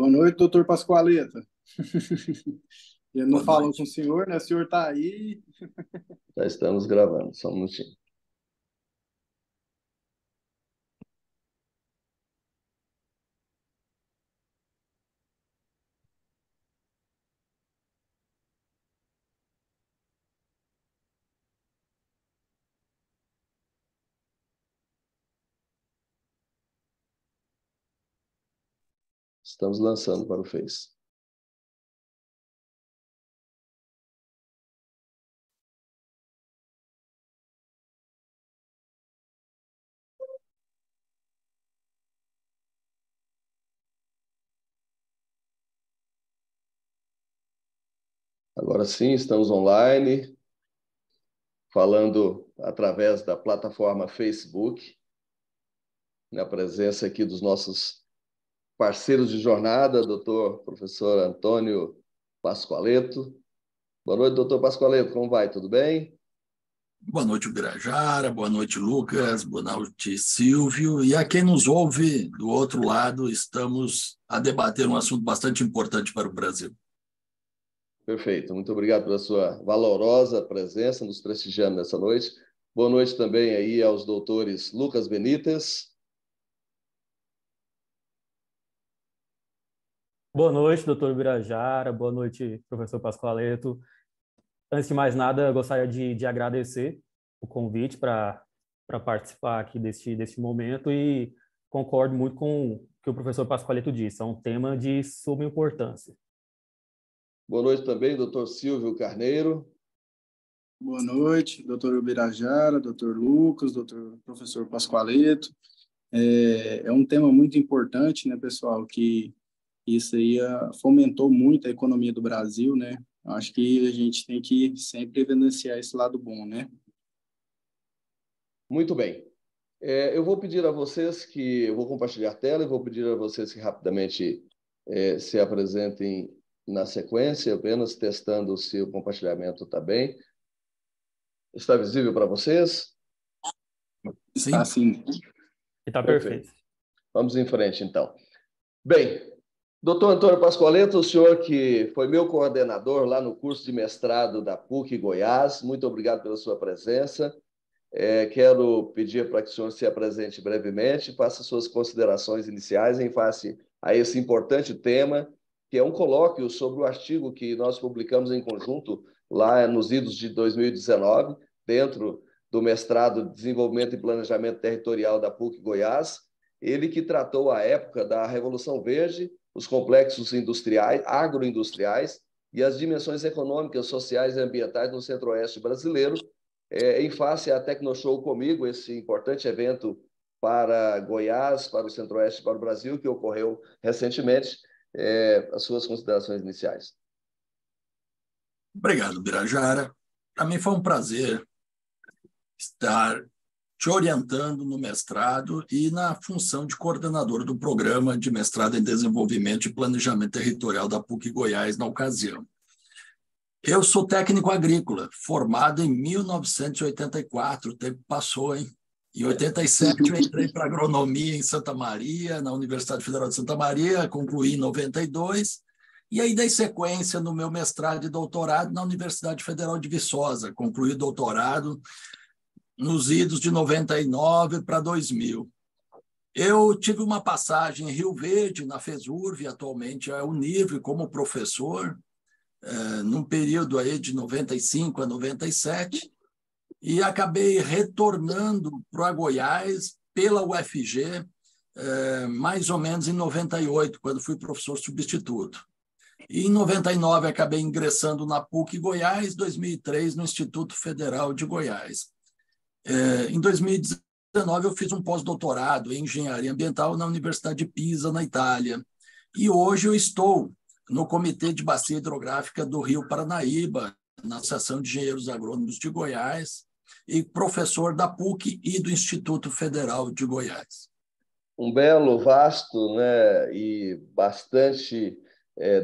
Boa noite, doutor Pascoaleta. Ele não Boa falou com noite. o senhor, né? O senhor está aí. Já estamos gravando, só um minutinho. Estamos lançando para o Face. Agora sim, estamos online, falando através da plataforma Facebook, na presença aqui dos nossos parceiros de jornada, doutor professor Antônio Pascoaleto. Boa noite, doutor Pascoaleto, como vai? Tudo bem? Boa noite, Ubirajara. Boa noite, Lucas. Boa noite, Silvio. E a quem nos ouve do outro lado, estamos a debater um assunto bastante importante para o Brasil. Perfeito, muito obrigado pela sua valorosa presença, nos prestigiando nessa noite. Boa noite também aí aos doutores Lucas Benites. Boa noite, doutor Birajara. Boa noite, professor Pascoaleto. Antes de mais nada, eu gostaria de agradecer o convite para participar aqui deste momento e concordo muito com o que o professor Pascoaleto disse. É um tema de suma importância. Boa noite também, doutor Silvio Carneiro. Boa noite, doutor Ubirajara, doutor Lucas, doutor professor Pascoaleto. É um tema muito importante, né, pessoal, que isso aí fomentou muito a economia do Brasil, né? Acho que a gente tem que sempre evidenciar esse lado bom, né? Muito bem. Eu vou pedir a vocês que... Eu vou compartilhar a tela e vou pedir a vocês que rapidamente se apresentem na sequência, apenas testando se o compartilhamento está bem. Está visível para vocês? Está assim. Está Perfeito. perfeito. Vamos em frente, então. Bem, doutor Antônio Pascoaleto, o senhor que foi meu coordenador lá no curso de mestrado da PUC Goiás, muito obrigado pela sua presença. Quero pedir para que o senhor se apresente brevemente, faça suas considerações iniciais em face a esse importante tema, que é um colóquio sobre o artigo que nós publicamos em conjunto lá nos idos de 2019, dentro do mestrado de Desenvolvimento e Planejamento Territorial da PUC Goiás, ele que tratou à época da Revolução Verde, os complexos industriais, agroindustriais e as dimensões econômicas, sociais e ambientais no centro-oeste brasileiro, em face à Tecnoshow Comigo, esse importante evento para Goiás, para o Centro-Oeste, para o Brasil, que ocorreu recentemente. As suas considerações iniciais. Obrigado, Birajara. Para mim foi um prazer estar te orientando no mestrado e na função de coordenador do programa de mestrado em Desenvolvimento e Planejamento Territorial da PUC Goiás na ocasião. Eu sou técnico agrícola, formado em 1984, o tempo passou, hein? Em 87 eu entrei para agronomia em Santa Maria, na Universidade Federal de Santa Maria, concluí em 92, e aí dei sequência no meu mestrado e doutorado na Universidade Federal de Viçosa, concluí o doutorado nos idos de 99 para 2000. Eu tive uma passagem em Rio Verde, na FESURV, atualmente é Univre, como professor, num período aí de 95 a 97, e acabei retornando para Goiás pela UFG, mais ou menos em 98, quando fui professor substituto. E em 99 acabei ingressando na PUC Goiás, 2003 no Instituto Federal de Goiás. Em 2019 eu fiz um pós-doutorado em Engenharia Ambiental na Universidade de Pisa, na Itália. E hoje eu estou no Comitê de Bacia Hidrográfica do Rio Paranaíba, na Associação de Engenheiros Agrônomos de Goiás, e professor da PUC e do Instituto Federal de Goiás. Um belo, vasto, né, e bastante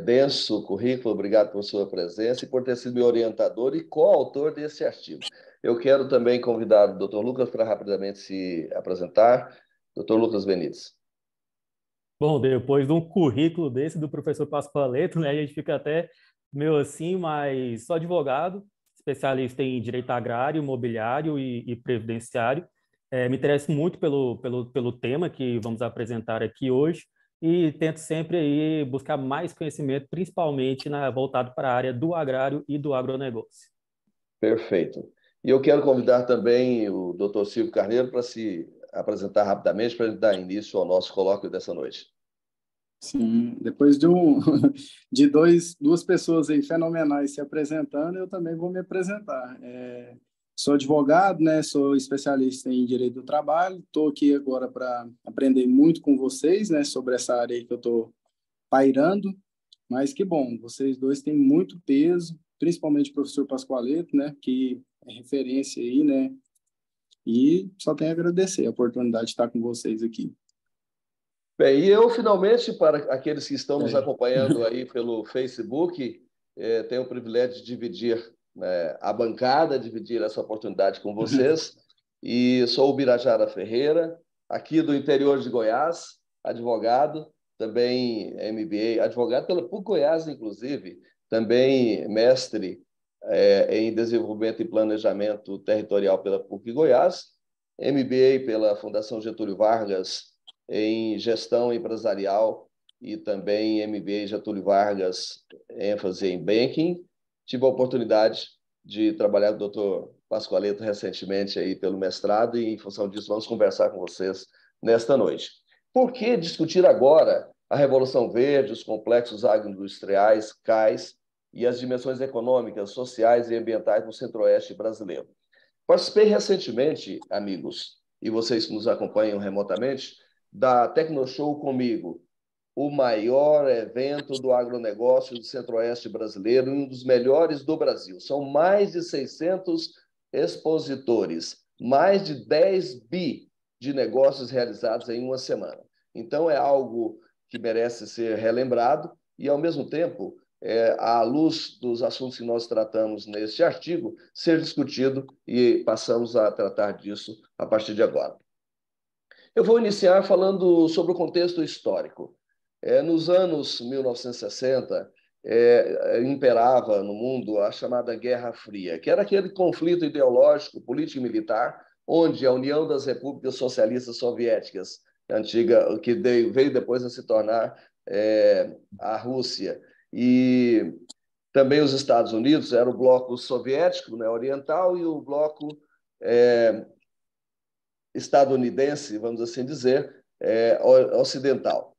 denso currículo. Obrigado por sua presença e por ter sido meu orientador e coautor desse artigo. Eu quero também convidar o Dr. Lucas para rapidamente se apresentar. Dr. Lucas Benites. Bom, depois de um currículo desse do professor Pascoaleto, né, a gente fica até meio assim, mas sou advogado, especialista em direito agrário, imobiliário e previdenciário. Me interesso muito pelo tema que vamos apresentar aqui hoje e tento sempre aí buscar mais conhecimento, principalmente voltado para a área do agrário e do agronegócio. Perfeito. E eu quero convidar também o Dr. Silvio Carneiro para se apresentar rapidamente para dar início ao nosso colóquio dessa noite. Sim, depois de duas pessoas aí fenomenais se apresentando, eu também vou me apresentar. Sou advogado, né? Sou especialista em direito do trabalho. Estou aqui agora para aprender muito com vocês, né? Sobre essa área aí que eu estou pairando. Mas que bom, vocês dois têm muito peso, principalmente o professor Pascoaleto, né? Que é referência aí, né? E só tenho a agradecer a oportunidade de estar com vocês aqui. Bem, e eu, finalmente, para aqueles que estão nos acompanhando aí pelo Facebook, tenho o privilégio de dividir, né, a bancada, dividir essa oportunidade com vocês. E sou o Birajara Ferreira, aqui do interior de Goiás, advogado, também MBA, advogado pela PUC Goiás, inclusive, também mestre em desenvolvimento e planejamento territorial pela PUC Goiás, MBA pela Fundação Getúlio Vargas, em gestão empresarial e também MBA Getúlio Vargas, ênfase em banking. Tive a oportunidade de trabalhar com o Dr. Pascoaleto recentemente aí pelo mestrado e, em função disso, vamos conversar com vocês nesta noite. Por que discutir agora a Revolução Verde, os complexos agroindustriais, CAIs e as dimensões econômicas, sociais e ambientais no centro-oeste brasileiro? Participei recentemente, amigos, e vocês que nos acompanham remotamente, da Tecnoshow Comigo, o maior evento do agronegócio do centro-oeste brasileiro, um dos melhores do Brasil. São mais de 600 expositores, mais de 10 bi de negócios realizados em uma semana. Então, é algo que merece ser relembrado e, ao mesmo tempo, à luz dos assuntos que nós tratamos neste artigo, ser discutido e passamos a tratar disso a partir de agora. Eu vou iniciar falando sobre o contexto histórico. Nos anos 1960, imperava no mundo a chamada Guerra Fria, que era aquele conflito ideológico, político e militar, onde a União das Repúblicas Socialistas Soviéticas, antiga, que veio depois a se tornar a Rússia, e também os Estados Unidos, era o bloco soviético, né, oriental, e o bloco estadunidense, vamos assim dizer, ocidental.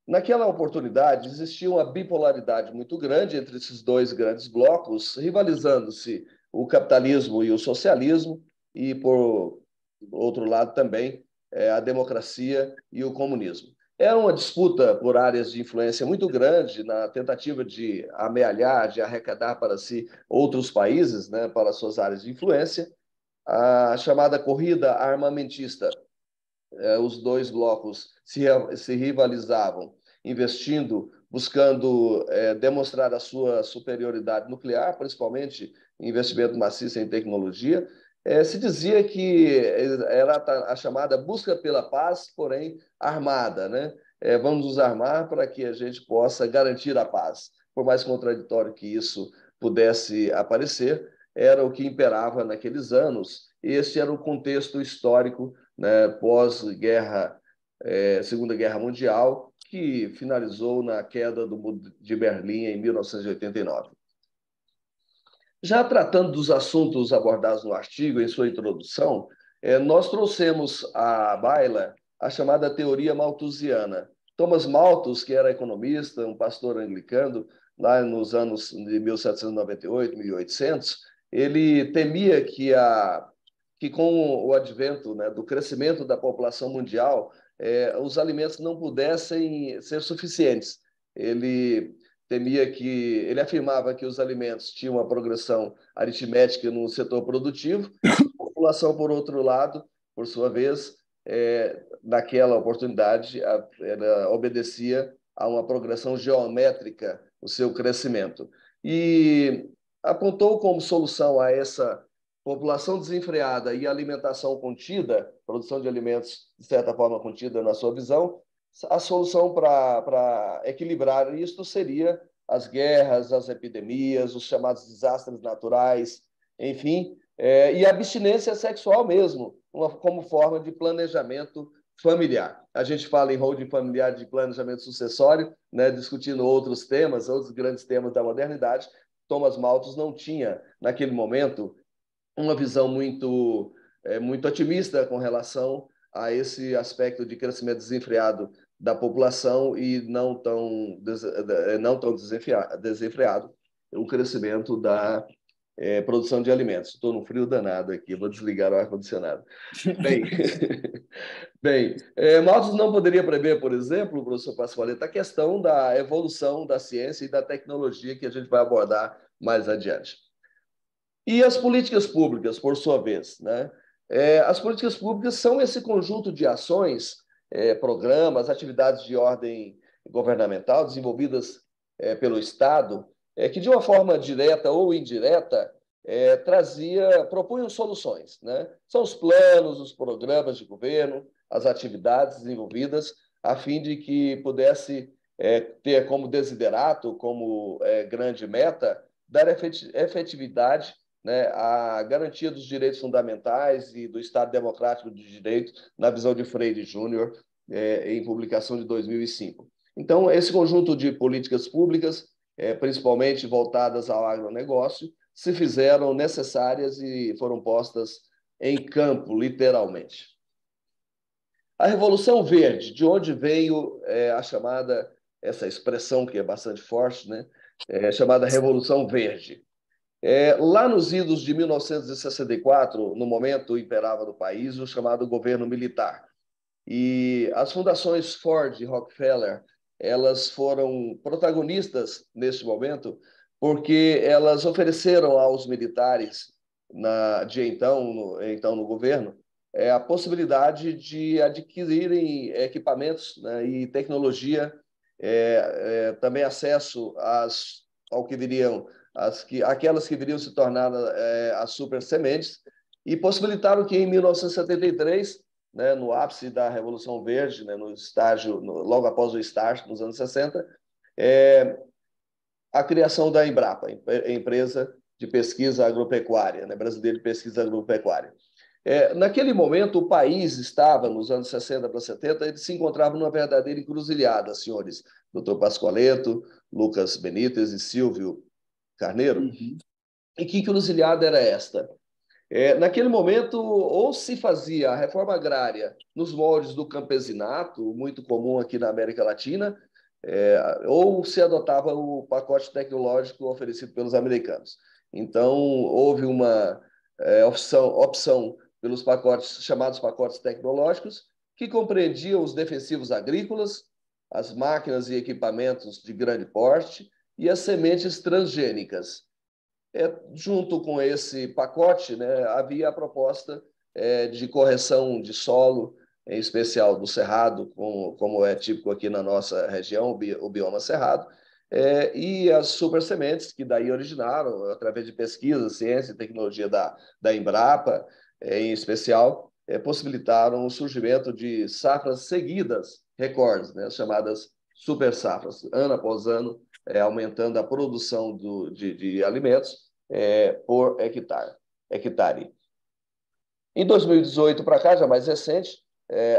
Naquela oportunidade, existia uma bipolaridade muito grande entre esses dois grandes blocos, rivalizando-se o capitalismo e o socialismo, e, por outro lado, também a democracia e o comunismo. Era uma disputa por áreas de influência muito grande na tentativa de amealhar, de arrecadar para si outros países, né, para suas áreas de influência, a chamada corrida armamentista. Os dois blocos se rivalizavam, investindo, buscando demonstrar a sua superioridade nuclear, principalmente investimento maciço em tecnologia. Se dizia que era a chamada busca pela paz, porém armada, né? Vamos nos armar para que a gente possa garantir a paz. Por mais contraditório que isso pudesse aparecer, era o que imperava naqueles anos. Esse era o contexto histórico, né, pós-guerra, Segunda Guerra Mundial, que finalizou na queda do Muro de Berlim em 1989. Já tratando dos assuntos abordados no artigo, em sua introdução, nós trouxemos à baila a chamada teoria malthusiana. Thomas Malthus, que era economista, um pastor anglicano, lá nos anos de 1798, 1800, ele temia que com o advento, né, do crescimento da população mundial, os alimentos não pudessem ser suficientes. Ele afirmava que os alimentos tinham uma progressão aritmética no setor produtivo, e a população, por outro lado, por sua vez, naquela oportunidade, ela obedecia a uma progressão geométrica no seu crescimento. E apontou como solução a essa população desenfreada e alimentação contida, produção de alimentos, de certa forma, contida na sua visão, a solução para equilibrar isso seria as guerras, as epidemias, os chamados desastres naturais, enfim, e a abstinência sexual mesmo, como forma de planejamento familiar. A gente fala em holding familiar de planejamento sucessório, né, discutindo outros temas, outros grandes temas da modernidade. Thomas Malthus não tinha, naquele momento, uma visão muito otimista com relação a esse aspecto de crescimento desenfreado da população e não tão desenfreado o crescimento da produção de alimentos. Estou num frio danado aqui, vou desligar o ar-condicionado. Bem, Malthus não poderia prever, por exemplo, professor Pasqualeta, a questão da evolução da ciência e da tecnologia que a gente vai abordar mais adiante. E as políticas públicas, por sua vez, né? As políticas públicas são esse conjunto de ações, programas, atividades de ordem governamental desenvolvidas pelo Estado, que de uma forma direta ou indireta propunham soluções, né? São os planos, os programas de governo, as atividades desenvolvidas a fim de que pudesse ter como desiderato, como grande meta, dar efetividade, né, a garantia dos direitos fundamentais e do Estado Democrático de Direito, na visão de Freire Júnior, em publicação de 2005. Então, esse conjunto de políticas públicas, principalmente voltadas ao agronegócio, se fizeram necessárias e foram postas em campo, literalmente. A Revolução Verde, de onde veio essa expressão que é bastante forte, né, chamada Revolução Verde. Lá nos idos de 1964, no momento imperava no país o chamado governo militar. E as fundações Ford e Rockefeller, elas foram protagonistas nesse momento porque elas ofereceram aos militares, então no governo, a possibilidade de adquirirem equipamentos, né, e tecnologia, também acesso ao que viriam aquelas que viriam se tornar as super sementes, e possibilitaram que em 1973, né, no ápice da Revolução Verde, né, logo após o estágio, nos anos 60, a criação da Embrapa, empresa de pesquisa agropecuária, né, brasileira de pesquisa agropecuária. Naquele momento, o país estava, nos anos 60 para 70, ele se encontrava numa verdadeira encruzilhada, senhores, Dr. Pasqualeto, Lucas Benítez e Silvio Carneiro. Uhum. E que encruzilhada era esta? Naquele momento, ou se fazia a reforma agrária nos moldes do campesinato, muito comum aqui na América Latina, ou se adotava o pacote tecnológico oferecido pelos americanos. Então, houve uma opção pelos chamados pacotes tecnológicos, que compreendiam os defensivos agrícolas, as máquinas e equipamentos de grande porte e as sementes transgênicas. Junto com esse pacote, né, havia a proposta de correção de solo, em especial do cerrado, como é típico aqui na nossa região, o bioma cerrado, e as super sementes, que daí originaram, através de pesquisa, ciência e tecnologia da Embrapa, em especial, possibilitaram o surgimento de safras seguidas, recordes, né, chamadas super safras, ano após ano, aumentando a produção de alimentos por hectare. Em 2018 para cá, já mais recente,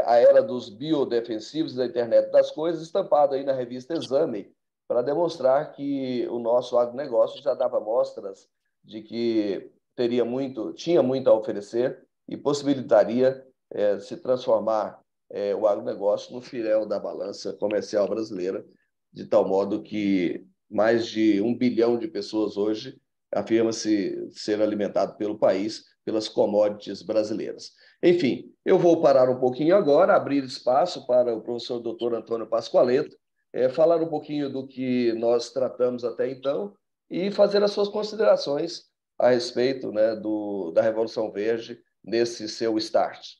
a era dos biodefensivos da internet das coisas, estampado aí na revista Exame, para demonstrar que o nosso agronegócio já dava mostras de que tinha muito a oferecer e possibilitaria se transformar o agronegócio no fiel da balança comercial brasileira, de tal modo que mais de 1 bilhão de pessoas hoje afirma-se ser alimentado pelo país, pelas commodities brasileiras. Enfim, eu vou parar um pouquinho agora, abrir espaço para o professor Dr. Antônio Pasqualeto, falar um pouquinho do que nós tratamos até então e fazer as suas considerações a respeito, né, da Revolução Verde nesse seu start.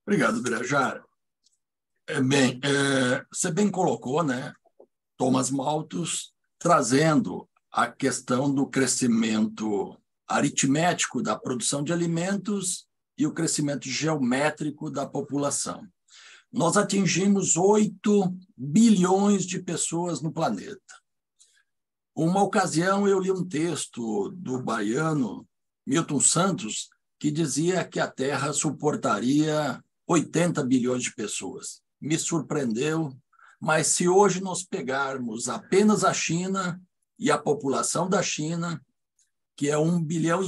Obrigado, Birajara. Você bem colocou, né, Thomas Malthus trazendo a questão do crescimento aritmético da produção de alimentos e o crescimento geométrico da população. nós atingimos 8 bilhões de pessoas no planeta. Uma ocasião eu li um texto do baiano Milton Santos que dizia que a Terra suportaria 80 bilhões de pessoas. Me surpreendeu, mas se hoje nós pegarmos apenas a China e a população da China, que é 1,5 bilhão,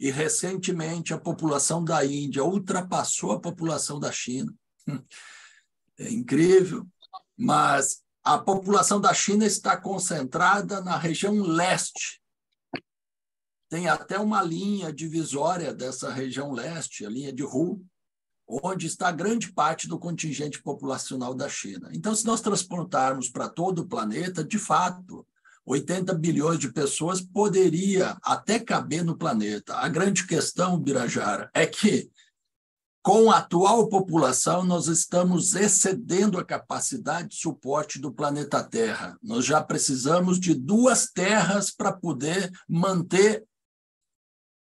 e recentemente a população da Índia ultrapassou a população da China, é incrível, mas a população da China está concentrada na região leste. Tem até uma linha divisória dessa região leste, a linha de Hu, onde está grande parte do contingente populacional da China. Então, se nós transportarmos para todo o planeta, de fato, 80 bilhões de pessoas poderia até caber no planeta. A grande questão, Birajara, é que, com a atual população, nós estamos excedendo a capacidade de suporte do planeta Terra. Nós já precisamos de 2 terras para poder manter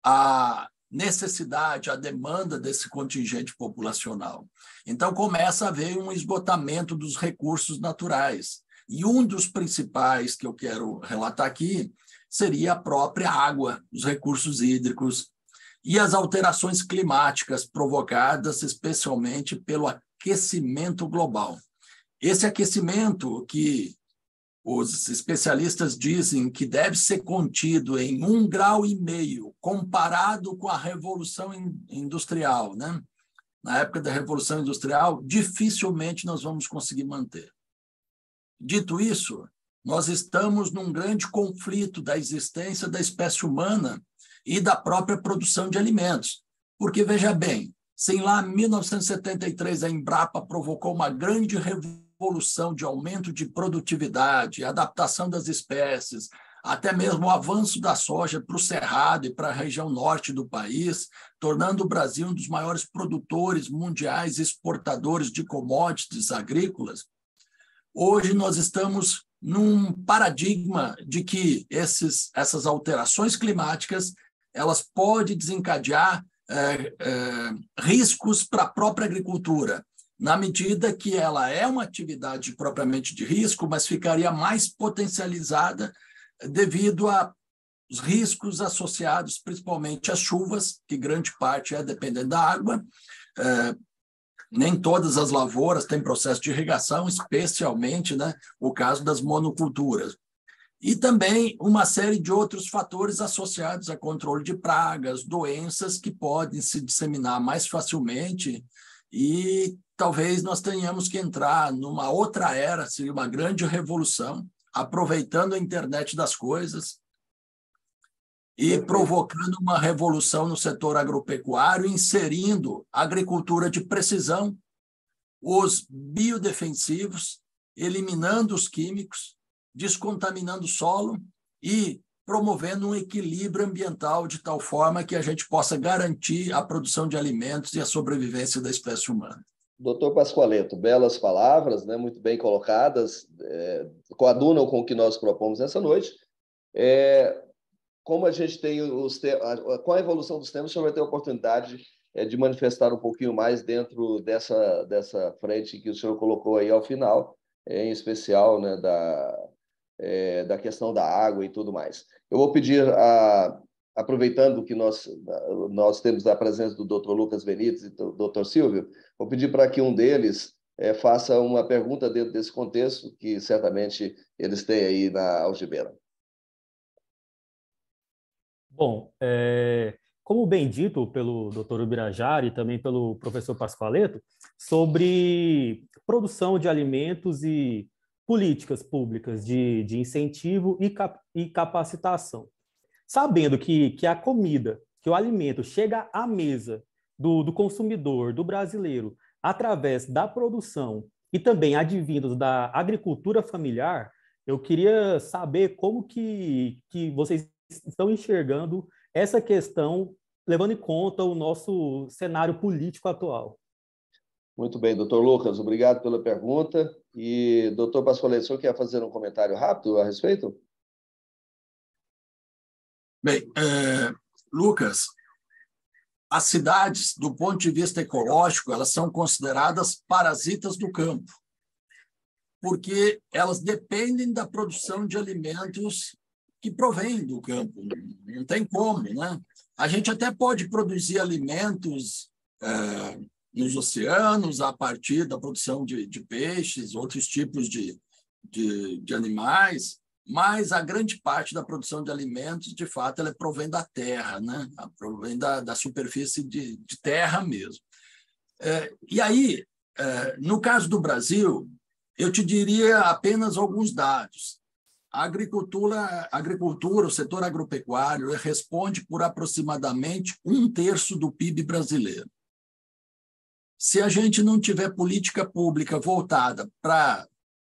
a necessidade, a demanda desse contingente populacional. Então, começa a haver um esgotamento dos recursos naturais. E um dos principais que eu quero relatar aqui seria a própria água, os recursos hídricos e as alterações climáticas provocadas especialmente pelo aquecimento global. Esse aquecimento que os especialistas dizem que deve ser contido em 1,5 graus, comparado com a Revolução Industrial, né? Na época da Revolução Industrial, dificilmente nós vamos conseguir manter. Dito isso, nós estamos num grande conflito da existência da espécie humana e da própria produção de alimentos. Porque, veja bem, se lá em 1973 a Embrapa provocou uma grande revolução de aumento de produtividade, adaptação das espécies, até mesmo o avanço da soja para o Cerrado e para a região norte do país, tornando o Brasil um dos maiores produtores mundiais exportadores de commodities agrícolas, hoje nós estamos num paradigma de que essas alterações climáticas elas podem desencadear riscos para a própria agricultura, na medida que ela é uma atividade propriamente de risco, mas ficaria mais potencializada devido aos riscos associados principalmente às chuvas, que grande parte é dependente da água. Nem todas as lavouras têm processo de irrigação, especialmente, né, o caso das monoculturas. E também uma série de outros fatores associados a controle de pragas, doenças que podem se disseminar mais facilmente e talvez nós tenhamos que entrar numa outra era, seria uma grande revolução, aproveitando a internet das coisas e provocando uma revolução no setor agropecuário, inserindo a agricultura de precisão, os biodefensivos, eliminando os químicos, descontaminando o solo e promovendo um equilíbrio ambiental de tal forma que a gente possa garantir a produção de alimentos e a sobrevivência da espécie humana. Doutor Pascoaleto, belas palavras, né, muito bem colocadas, coadunam com o que nós propomos nessa noite. Como a gente tem com a evolução dos temas, o senhor vai ter a oportunidade de manifestar um pouquinho mais dentro dessa frente que o senhor colocou aí ao final, em especial, né, da questão da água e tudo mais. Eu vou pedir, aproveitando que nós temos a presença do Dr. Lucas Benites e do Dr. Silvio, vou pedir para que um deles faça uma pergunta dentro desse contexto que certamente eles têm aí na algibeira. Bom, como bem dito pelo Dr. Birajara e também pelo professor Pascoaleto, sobre produção de alimentos e políticas públicas de incentivo e capacitação. Sabendo que a comida, que o alimento chega à mesa do consumidor, do brasileiro, através da produção e também advindos da agricultura familiar, eu queria saber como que vocês estão enxergando essa questão, levando em conta o nosso cenário político atual. Muito bem, doutor Lucas, obrigado pela pergunta. E, doutor Pascoaleto, o senhor quer fazer um comentário rápido a respeito? Bem, Lucas, as cidades, do ponto de vista ecológico, elas são consideradas parasitas do campo, porque elas dependem da produção de alimentos que provém do campo. Não tem como, né? A gente até pode produzir alimentos nos oceanos a partir da produção de peixes, outros tipos de animais, mas a grande parte da produção de alimentos, de fato, ela provém da terra, né? Ela provém da superfície de terra mesmo. E aí, no caso do Brasil, eu te diria apenas alguns dados. A agricultura, o setor agropecuário, responde por aproximadamente 1/3 do PIB brasileiro. Se a gente não tiver política pública voltada para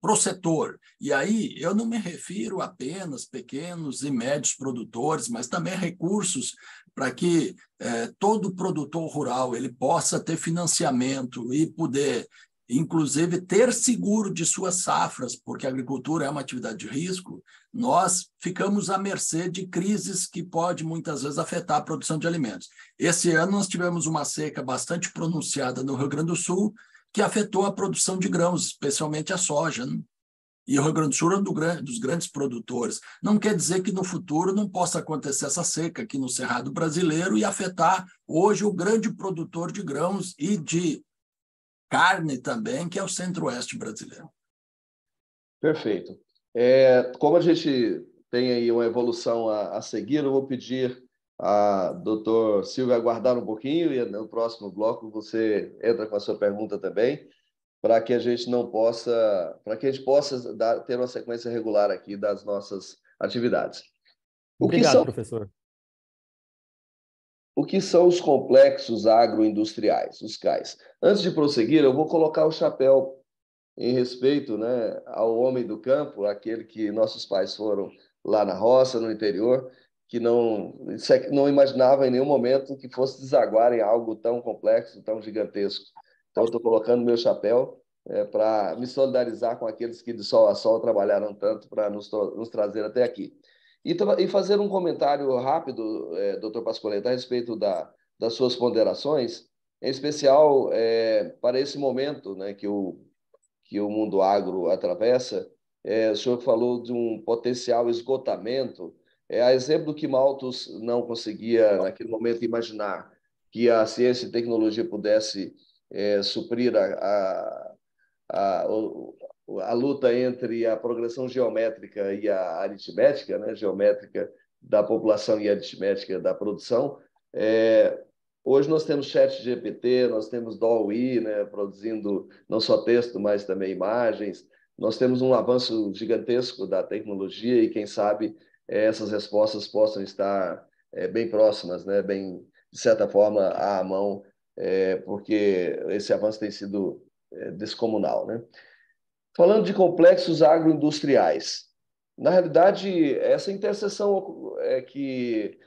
o setor, e aí eu não me refiro apenas pequenos e médios produtores, mas também recursos para que todo produtor rural ele possa ter financiamento e poder, inclusive, ter seguro de suas safras, porque a agricultura é uma atividade de risco, nós ficamos à mercê de crises que podem, muitas vezes, afetar a produção de alimentos. Esse ano, nós tivemos uma seca bastante pronunciada no Rio Grande do Sul, que afetou a produção de grãos, especialmente a soja, né? E o Rio Grande do Sul é um dos grandes produtores. Não quer dizer que no futuro não possa acontecer essa seca aqui no Cerrado brasileiro e afetar hoje o grande produtor de grãos e de carne também, que é o Centro-Oeste brasileiro. Perfeito. Como a gente tem aí uma evolução a seguir, eu vou pedir a doutor Silvio aguardar um pouquinho e no próximo bloco você entra com a sua pergunta também, para que a gente possa ter uma sequência regular aqui das nossas atividades. Obrigado, professor. O que são os complexos agroindustriais, os CAIs? Antes de prosseguir, eu vou colocar o chapéu em respeito, né, ao homem do campo, aquele que nossos pais foram lá na roça, no interior, que não imaginava em nenhum momento que fosse desaguar em algo tão complexo, tão gigantesco. Então, estou colocando meu chapéu para me solidarizar com aqueles que de sol a sol trabalharam tanto para nos trazer até aqui. E fazer um comentário rápido, doutor Pascoaleto, a respeito das suas ponderações, em especial para esse momento, né, que o mundo agro atravessa. O senhor falou de um potencial esgotamento. A exemplo do que Malthus não conseguia, naquele momento, imaginar que a ciência e tecnologia pudesse suprir a luta entre a progressão geométrica e a aritmética, né? Geométrica da população e aritmética da produção. Hoje nós temos ChatGPT, nós temos DALL-E, né, produzindo não só texto, mas também imagens. Nós temos um avanço gigantesco da tecnologia e, quem sabe, essas respostas possam estar bem próximas, né, bem, de certa forma, à mão, porque esse avanço tem sido descomunal, né? Falando de complexos agroindustriais, na realidade, essa interseção que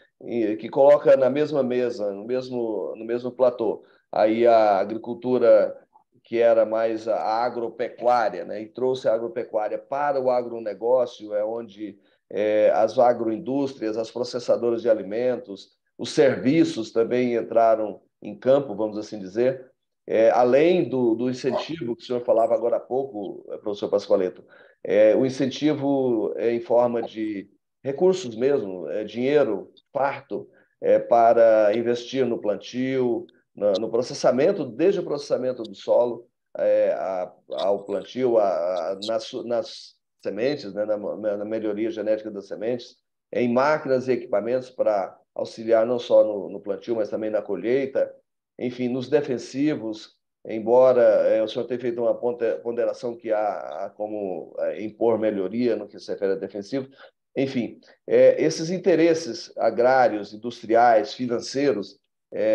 coloca na mesma mesa, no mesmo platô, aí a agricultura que era mais a agropecuária, né, e trouxe a agropecuária para o agronegócio, onde as agroindústrias, as processadoras de alimentos, os serviços também entraram em campo, vamos assim dizer. Além do incentivo que o senhor falava agora há pouco, professor Pascoaleto, o incentivo em forma de recursos mesmo, dinheiro farto para investir no plantio, no processamento, desde o processamento do solo ao plantio, nas sementes, né, na melhoria genética das sementes, em máquinas e equipamentos para auxiliar não só no plantio, mas também na colheita, enfim, nos defensivos, embora o senhor tenha feito uma ponderação que há como impor melhoria no que se refere a defensivo, enfim, esses interesses agrários, industriais, financeiros,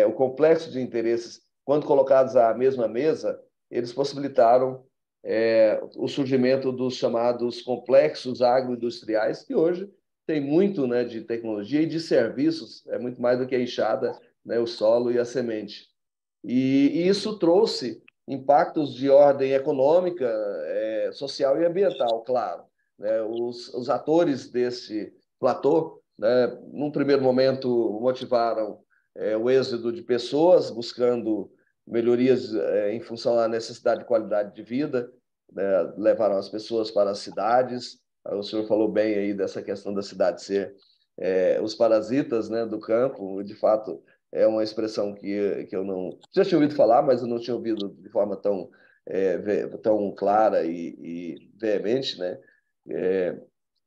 o complexo de interesses, quando colocados à mesma mesa, eles possibilitaram o surgimento dos chamados complexos agroindustriais, que hoje tem muito, né, de tecnologia e de serviços, muito mais do que a enxada, né, o solo e a semente. E isso trouxe impactos de ordem econômica, social e ambiental, claro. Né? Os atores desse platô, né, num primeiro momento, motivaram o êxodo de pessoas buscando melhorias em função da necessidade de qualidade de vida, né? Levaram as pessoas para as cidades. O senhor falou bem aí dessa questão da cidade ser os parasitas, né, do campo. De fato, é uma expressão que eu não já tinha ouvido falar, mas eu não tinha ouvido de forma tão clara e veemente, né?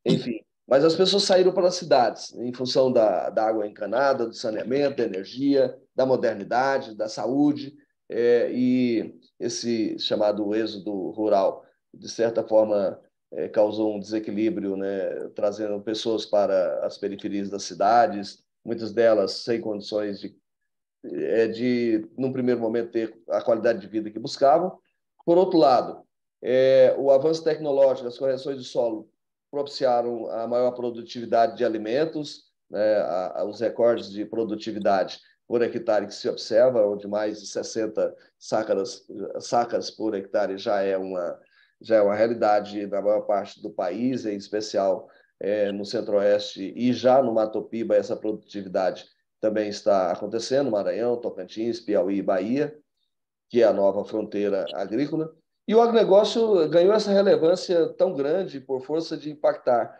Enfim, mas as pessoas saíram para as cidades em função da água encanada, do saneamento, da energia, da modernidade, da saúde, e esse chamado êxodo rural, de certa forma, causou um desequilíbrio, né, trazendo pessoas para as periferias das cidades, muitas delas sem condições num primeiro momento, ter a qualidade de vida que buscavam. Por outro lado, o avanço tecnológico, as correções de solo propiciaram a maior produtividade de alimentos, né, os recordes de produtividade por hectare que se observa, onde mais de 60 sacas por hectare já é uma realidade na maior parte do país, em especial no Centro-Oeste e já no Mato Piba, essa produtividade também está acontecendo, Maranhão, Tocantins, Piauí e Bahia, que é a nova fronteira agrícola. E o agronegócio ganhou essa relevância tão grande por força de impactar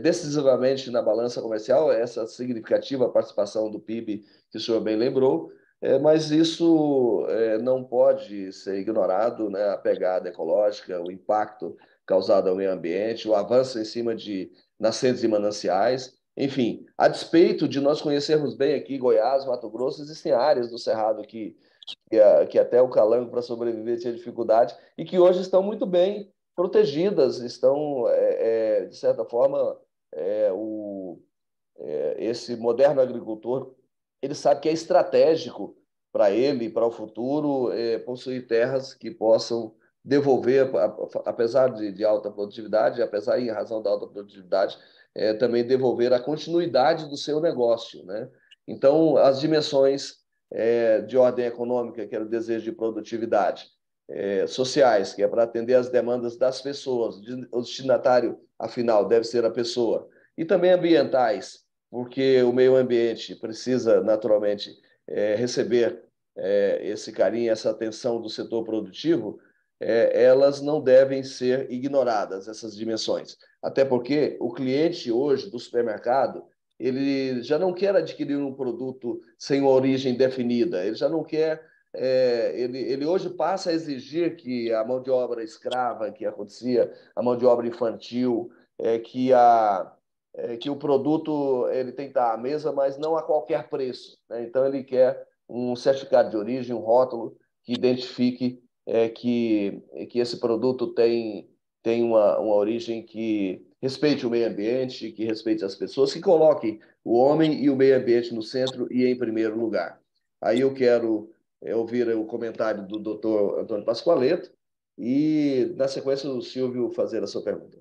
decisivamente na balança comercial, essa significativa participação do PIB, que o senhor bem lembrou, mas isso não pode ser ignorado, né? A pegada ecológica, o impacto causado ao meio ambiente, o avanço em cima de nascentes e mananciais. Enfim, a despeito de nós conhecermos bem aqui Goiás, Mato Grosso, existem áreas do Cerrado que até o calango para sobreviver tinha dificuldade e que hoje estão muito bem protegidas, estão, de certa forma, esse moderno agricultor, ele sabe que é estratégico para ele, para o futuro, possuir terras que possam devolver, apesar de alta produtividade, apesar em razão da alta produtividade, também devolver a continuidade do seu negócio, né? Então, as dimensões de ordem econômica, que era o desejo de produtividade, sociais, que é para atender às demandas das pessoas, o destinatário, afinal, deve ser a pessoa, e também ambientais, porque o meio ambiente precisa, naturalmente, receber esse carinho, essa atenção do setor produtivo, elas não devem ser ignoradas, essas dimensões. Até porque o cliente hoje do supermercado, ele já não quer adquirir um produto sem uma origem definida, ele já não quer, ele hoje passa a exigir que a mão de obra escrava, que acontecia, a mão de obra infantil, que o produto ele tem que estar à mesa, mas não a qualquer preço, né? Então, ele quer um certificado de origem, um rótulo que identifique que esse produto tem uma origem que respeite o meio ambiente, que respeite as pessoas, que coloque o homem e o meio ambiente no centro e em primeiro lugar. Aí eu quero ouvir o comentário do Dr. Antônio Pascoaleto e, na sequência, o Silvio fazer a sua pergunta.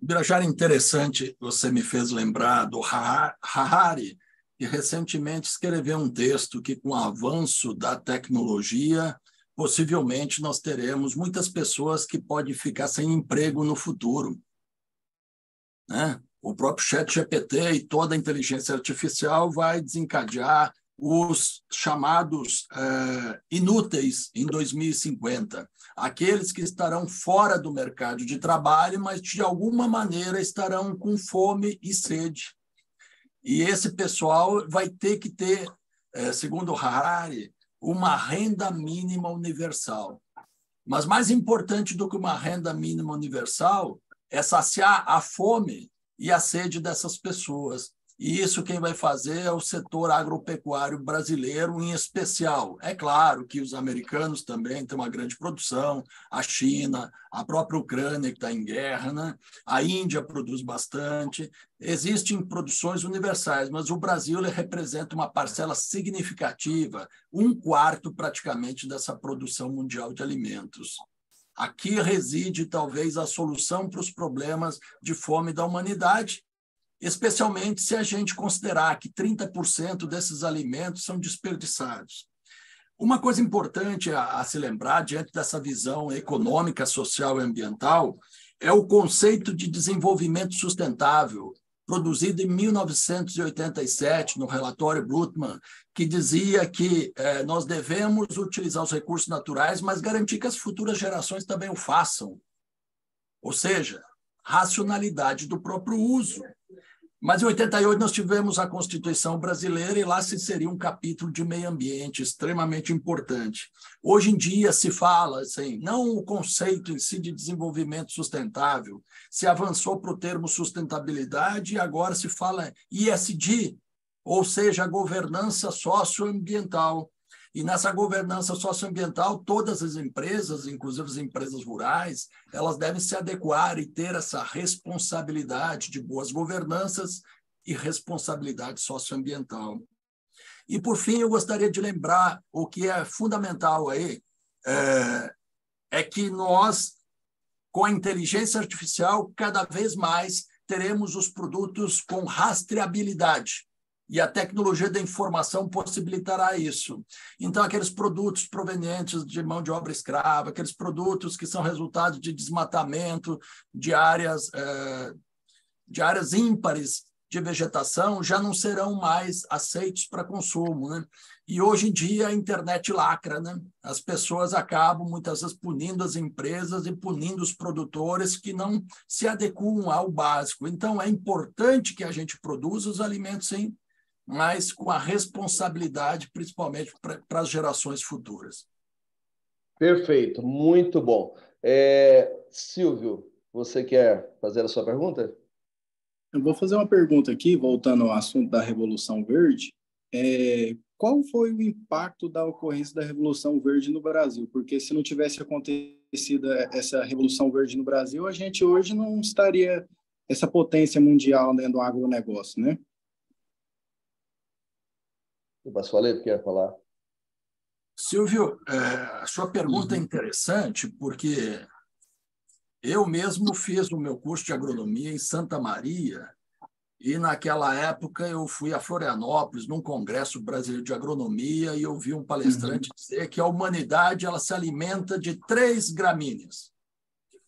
Birajara, interessante, você me fez lembrar do Harari, que recentemente escreveu um texto que, com o avanço da tecnologia, possivelmente nós teremos muitas pessoas que podem ficar sem emprego no futuro, né? O próprio ChatGPT e toda a inteligência artificial vai desencadear os chamados inúteis em 2050, aqueles que estarão fora do mercado de trabalho, mas de alguma maneira estarão com fome e sede. E esse pessoal vai ter que ter, segundo Harari, uma renda mínima universal. Mas mais importante do que uma renda mínima universal é saciar a fome e a sede dessas pessoas. E isso quem vai fazer é o setor agropecuário brasileiro em especial. É claro que os americanos também têm uma grande produção, a China, a própria Ucrânia, que está em guerra, né? A Índia produz bastante. Existem produções universais, mas o Brasil ele representa uma parcela significativa, 1/4 praticamente dessa produção mundial de alimentos. Aqui reside talvez a solução para os problemas de fome da humanidade, especialmente se a gente considerar que 30% desses alimentos são desperdiçados. Uma coisa importante a se lembrar, diante dessa visão econômica, social e ambiental, é o conceito de desenvolvimento sustentável, produzido em 1987, no relatório Brutman, que dizia que nós devemos utilizar os recursos naturais, mas garantir que as futuras gerações também o façam. Ou seja, racionalidade do próprio uso. Mas em 88 nós tivemos a Constituição brasileira e lá se inseriu um capítulo de meio ambiente extremamente importante. Hoje em dia se fala, assim, não o conceito em si de desenvolvimento sustentável, se avançou para o termo sustentabilidade e agora se fala ESG, ou seja, a governança socioambiental. E nessa governança socioambiental, todas as empresas, inclusive as empresas rurais, elas devem se adequar e ter essa responsabilidade de boas governanças e responsabilidade socioambiental. E, por fim, eu gostaria de lembrar o que é fundamental aí, é que nós, com a inteligência artificial, cada vez mais teremos os produtos com rastreabilidade. E a tecnologia da informação possibilitará isso. Então, aqueles produtos provenientes de mão de obra escrava, aqueles produtos que são resultado de desmatamento de áreas ímpares de vegetação, já não serão mais aceitos para consumo, né? E hoje em dia a internet lacra, né? As pessoas acabam muitas vezes punindo as empresas e punindo os produtores que não se adequam ao básico. Então, é importante que a gente produza os alimentos, sim, mas com a responsabilidade, principalmente para as gerações futuras. Perfeito, muito bom. Silvio, você quer fazer a sua pergunta? Eu vou fazer uma pergunta aqui, voltando ao assunto da Revolução Verde. Qual foi o impacto da ocorrência da Revolução Verde no Brasil? Porque se não tivesse acontecido essa Revolução Verde no Brasil, a gente hoje não estaria essa potência mundial dentro do agronegócio, né? O Pascoaleto quer falar? Silvio, a sua pergunta é interessante, porque eu mesmo fiz o meu curso de agronomia em Santa Maria e, naquela época, eu fui a Florianópolis, num congresso brasileiro de agronomia, e eu vi um palestrante dizer que a humanidade ela se alimenta de 3 gramíneas.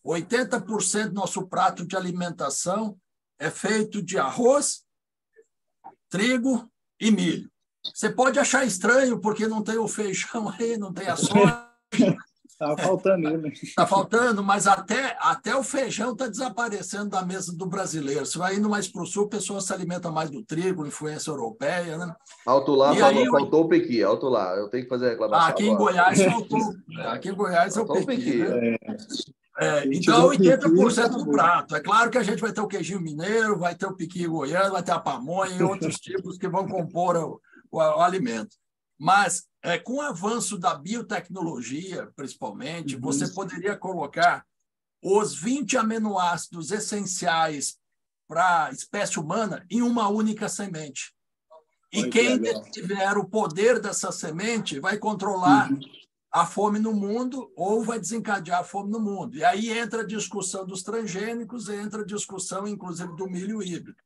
80% do nosso prato de alimentação é feito de arroz, trigo e milho. Você pode achar estranho porque não tem o feijão aí, não tem a soja. Está faltando ele. Está faltando, mas até o feijão está desaparecendo da mesa do brasileiro. Você vai indo mais para o sul, a pessoa se alimenta mais do trigo, influência europeia, né? Alto lá, faltou o pequi, alto lá. Eu tenho que fazer a reclamação aqui agora. Em Goiás faltou. Aqui em Goiás é o pequi. Né? Então, 80% do prato. É claro que a gente vai ter o queijinho mineiro, vai ter o pequi goiano, vai ter a pamonha e outros tipos que vão compor o alimento. Mas, com o avanço da biotecnologia, principalmente, você poderia colocar os 20 aminoácidos essenciais para a espécie humana em uma única semente. E quem tiver o poder dessa semente vai controlar a fome no mundo ou vai desencadear a fome no mundo. E aí entra a discussão dos transgênicos, entra a discussão, inclusive, do milho híbrido.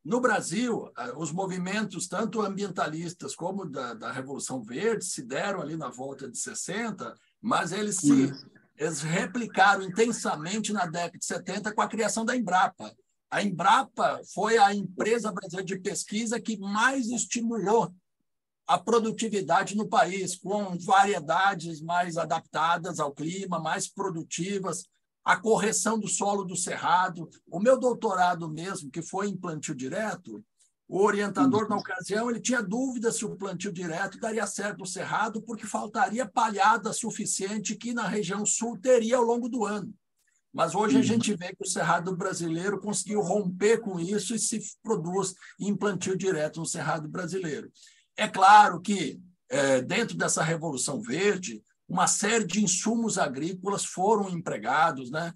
No Brasil, os movimentos, tanto ambientalistas como da Revolução Verde, se deram ali na volta de 60, mas eles replicaram intensamente na década de 70 com a criação da Embrapa. A Embrapa foi a empresa brasileira de pesquisa que mais estimulou a produtividade no país, com variedades mais adaptadas ao clima, mais produtivas, a correção do solo do cerrado. O meu doutorado mesmo, que foi em plantio direto, o orientador, na ocasião, ele tinha dúvida se o plantio direto daria certo no cerrado, porque faltaria palhada suficiente que na região sul teria ao longo do ano. Mas hoje a gente vê que o cerrado brasileiro conseguiu romper com isso e se produz em plantio direto no cerrado brasileiro. É claro que, dentro dessa Revolução Verde, uma série de insumos agrícolas foram empregados, né?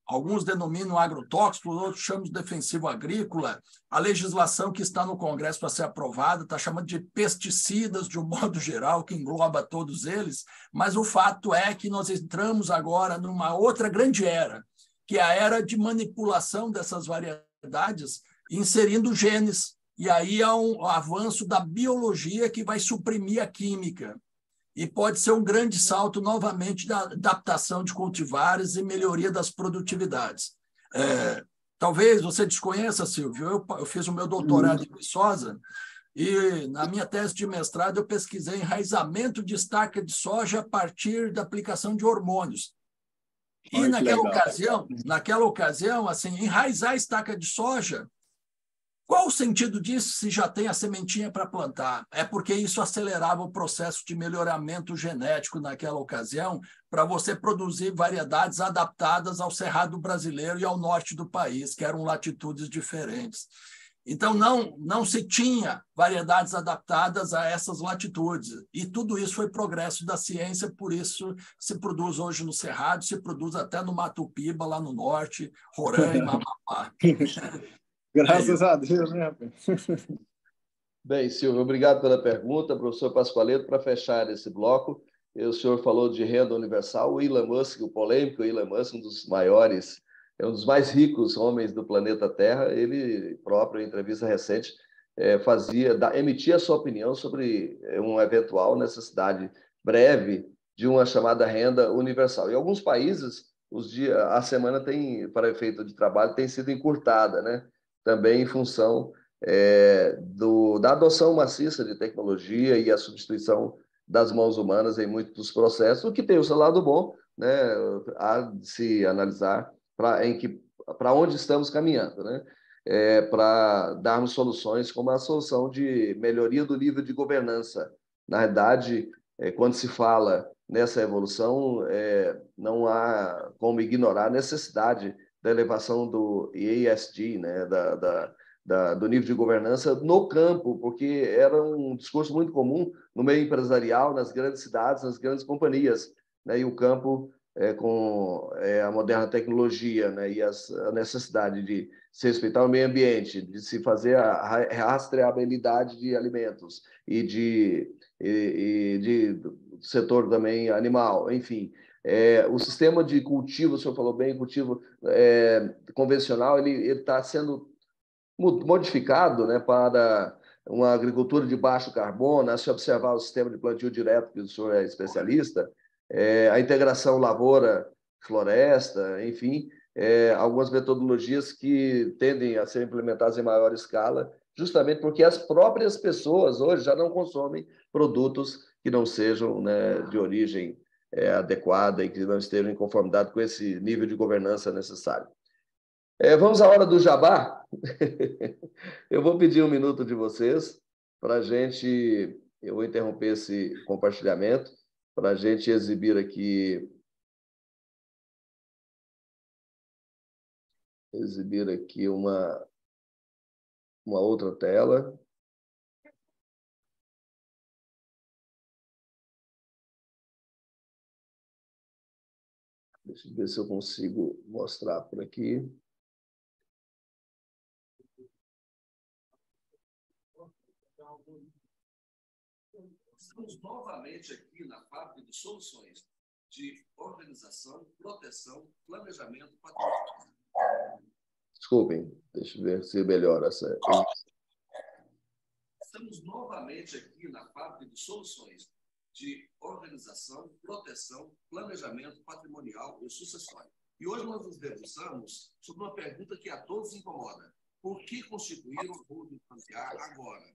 Alguns denominam agrotóxicos, outros chamam de defensivo agrícola. A legislação que está no Congresso para ser aprovada está chamando de pesticidas, de um modo geral, que engloba todos eles, mas o fato é que nós entramos agora numa outra grande era, que é a era de manipulação dessas variedades, inserindo genes. E aí há um avanço da biologia que vai suprimir a química. E pode ser um grande salto, novamente, da adaptação de cultivares e melhoria das produtividades. Talvez você desconheça, Silvio, eu fiz o meu doutorado em Viçosa e, na minha tese de mestrado, eu pesquisei enraizamento de estaca de soja a partir da aplicação de hormônios. E naquela ocasião, assim, enraizar a estaca de soja, qual o sentido disso se já tem a sementinha para plantar? É porque isso acelerava o processo de melhoramento genético naquela ocasião para você produzir variedades adaptadas ao Cerrado brasileiro e ao norte do país, que eram latitudes diferentes. Então, não se tinha variedades adaptadas a essas latitudes. E tudo isso foi progresso da ciência, por isso se produz hoje no Cerrado, se produz até no Mato Piba, lá no norte, Roraima, Amapá. Graças a Deus, né, rapaz? Bem, Silvio, obrigado pela pergunta. Professor Pascoaleto, para fechar esse bloco, o senhor falou de renda universal. O Elon Musk, o polêmico Elon Musk, um dos maiores, um dos mais ricos homens do planeta Terra, ele próprio, em entrevista recente, emitia a sua opinião sobre uma eventual necessidade breve de uma chamada renda universal. Em alguns países, a semana para efeito de trabalho tem sido encurtada, né? Também em função da adoção maciça de tecnologia e a substituição das mãos humanas em muitos dos processos, o que tem o seu lado bom, né? Há de se analisar para onde estamos caminhando, né? Para darmos soluções como a solução de melhoria do nível de governança. Na realidade, quando se fala nessa evolução, não há como ignorar a necessidade da elevação do ESG, né? Do nível de governança no campo, porque era um discurso muito comum no meio empresarial, nas grandes cidades, nas grandes companhias, né? E o campo, com a moderna tecnologia, né? E a necessidade de se respeitar o meio ambiente, de se fazer a rastreabilidade de alimentos e de setor também animal, enfim. O sistema de cultivo, o senhor falou bem, cultivo convencional, ele está sendo modificado, né, para uma agricultura de baixo carbono, se observar o sistema de plantio direto, que o senhor é especialista, a integração lavoura-floresta, enfim, algumas metodologias que tendem a ser implementadas em maior escala, justamente porque as próprias pessoas hoje já não consomem produtos que não sejam, né, de origem adequada e que não estejam em conformidade com esse nível de governança necessário. Vamos à hora do jabá. Eu vou pedir 1 minuto de vocês para a gente... Eu vou interromper esse compartilhamento para a gente exibir aqui uma outra tela. Deixa eu ver se eu consigo mostrar por aqui. Estamos novamente aqui na fábrica de soluções de organização, proteção, planejamento patrimonial. Desculpem, deixa eu ver se melhora essa. Estamos novamente aqui na fábrica de soluções de organização, proteção, planejamento patrimonial e sucessório. E hoje nós nos debruçamos sobre uma pergunta que a todos incomoda. Por que constituir um holding familiar agora?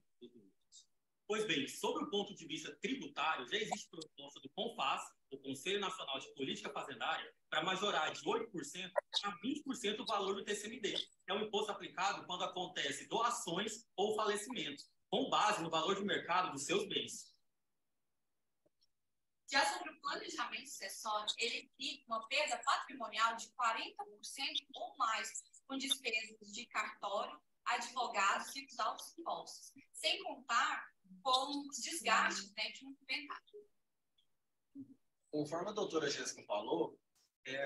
Pois bem, sobre o ponto de vista tributário, já existe proposta do CONFAS, o Conselho Nacional de Política Fazendária, para majorar de 8% a 20% o valor do TCMD, que é um imposto aplicado quando acontece doações ou falecimentos, com base no valor de mercado dos seus bens. Já sobre o planejamento sucessório, ele implica uma perda patrimonial de 40% ou mais, com despesas de cartório, advogados e os altos impostos, sem contar com os desgastes, né, de um inventário. Conforme a doutora Jéssica falou,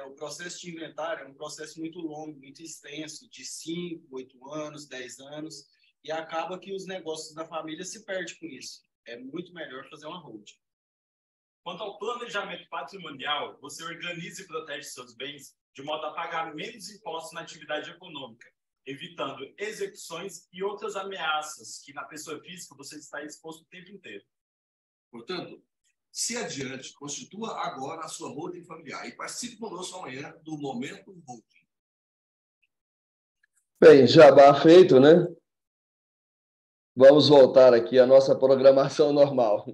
o processo de inventário é um processo muito longo, muito extenso, de 5, 8 anos, 10 anos, e acaba que os negócios da família se perdem com isso. É muito melhor fazer uma holding. Quanto ao planejamento patrimonial, você organiza e protege seus bens de modo a pagar menos impostos na atividade econômica, evitando execuções e outras ameaças que na pessoa física você está exposto o tempo inteiro. Portanto, se adiante, constitua agora a sua holding familiar e participe conosco amanhã do Momento Holding. Bem, jabá feito, né? Vamos voltar aqui à nossa programação normal.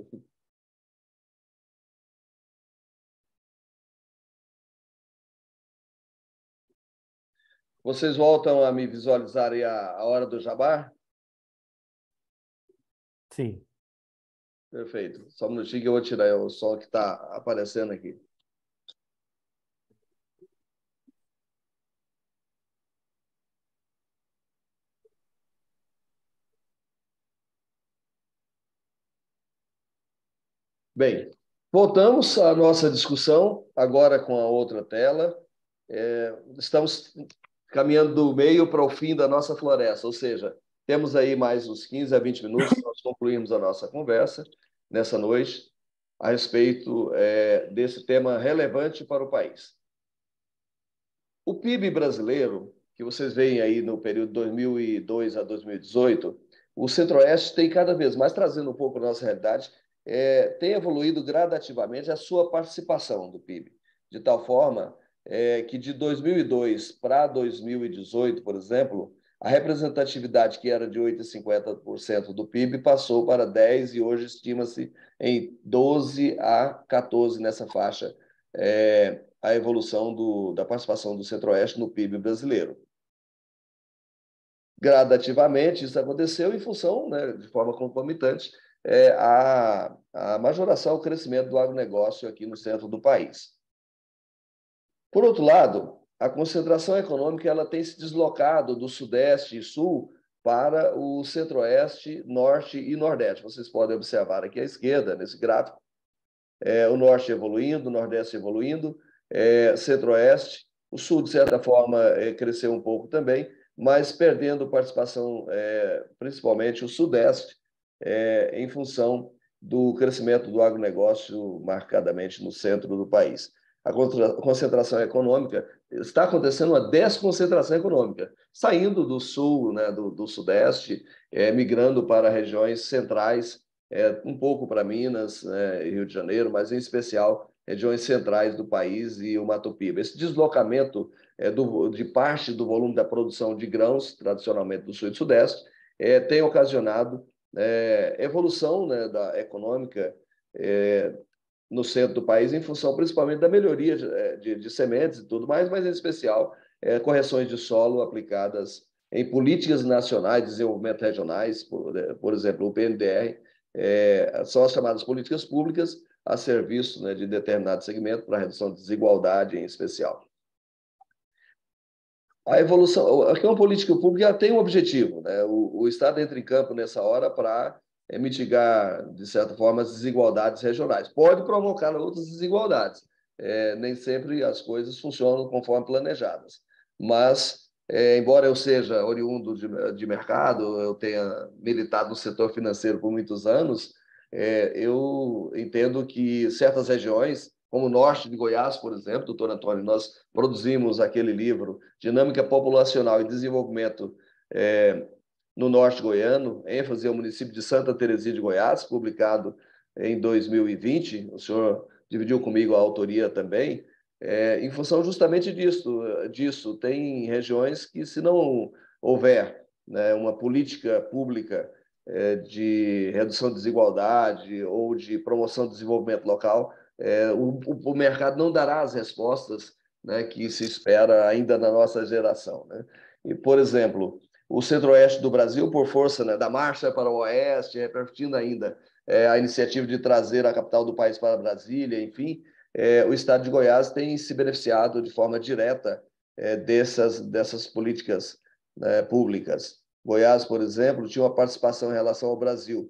Vocês voltam a me visualizarem a hora do jabá? Sim. Perfeito. Só um minutinho que eu vou tirar o som que está aparecendo aqui. Bem, voltamos à nossa discussão, agora com a outra tela. Estamos caminhando do meio para o fim da nossa floresta, ou seja, temos aí mais uns 15 a 20 minutos para nós concluirmos a nossa conversa nessa noite a respeito desse tema relevante para o país. O PIB brasileiro, que vocês veem aí no período 2002 a 2018, o Centro-Oeste tem cada vez mais, trazendo um pouco da nossa realidade, tem evoluído gradativamente a sua participação do PIB, de tal forma que de 2002 para 2018, por exemplo, a representatividade que era de 8,50% do PIB passou para 10% e hoje estima-se em 12 a 14% nessa faixa, a evolução da participação do Centro-Oeste no PIB brasileiro. Gradativamente, isso aconteceu em função, né, de forma concomitante, a majoração, o crescimento do agronegócio aqui no centro do país. Por outro lado, a concentração econômica ela tem se deslocado do Sudeste e Sul para o Centro-Oeste, Norte e Nordeste. Vocês podem observar aqui à esquerda, nesse gráfico, o Norte evoluindo, o Nordeste evoluindo, Centro-Oeste. O Sul, de certa forma, cresceu um pouco também, mas perdendo participação, principalmente o Sudeste, em função do crescimento do agronegócio marcadamente no centro do país. A concentração econômica, está acontecendo uma desconcentração econômica, saindo do Sul, né, do Sudeste, migrando para regiões centrais, um pouco para Minas, e Rio de Janeiro, mas em especial regiões centrais do país e o Mato Piba. Esse deslocamento de parte do volume da produção de grãos, tradicionalmente do Sul e do Sudeste, tem ocasionado evolução, né, da econômica no centro do país, em função principalmente da melhoria de sementes e tudo mais, mas em especial correções de solo aplicadas em políticas nacionais de desenvolvimento regionais, por exemplo, o PNDR, são as chamadas políticas públicas a serviço, né, de determinado segmento para a redução de desigualdade em especial. A evolução, aqui é uma política pública, ela tem um objetivo, né? O Estado entra em campo nessa hora para mitigar, de certa forma, as desigualdades regionais. Pode provocar outras desigualdades. Nem sempre as coisas funcionam conforme planejadas. Mas, embora eu seja oriundo de mercado, eu tenha militado no setor financeiro por muitos anos, eu entendo que certas regiões, como o norte de Goiás, por exemplo, doutor Antônio, nós produzimos aquele livro, Dinâmica Populacional e Desenvolvimento no Norte Goiano, ênfase ao município de Santa Terezinha de Goiás, publicado em 2020, o senhor dividiu comigo a autoria também, em função justamente disso. Tem regiões que, se não houver, né, uma política pública de redução de desigualdade ou de promoção do desenvolvimento local, o mercado não dará as respostas, né, que se espera ainda na nossa geração, né? E, por exemplo, o Centro-Oeste do Brasil, por força, né, da marcha para o Oeste, repercutindo ainda a iniciativa de trazer a capital do país para Brasília, enfim, o Estado de Goiás tem se beneficiado de forma direta dessas políticas, né, públicas. Goiás, por exemplo, tinha uma participação em relação ao Brasil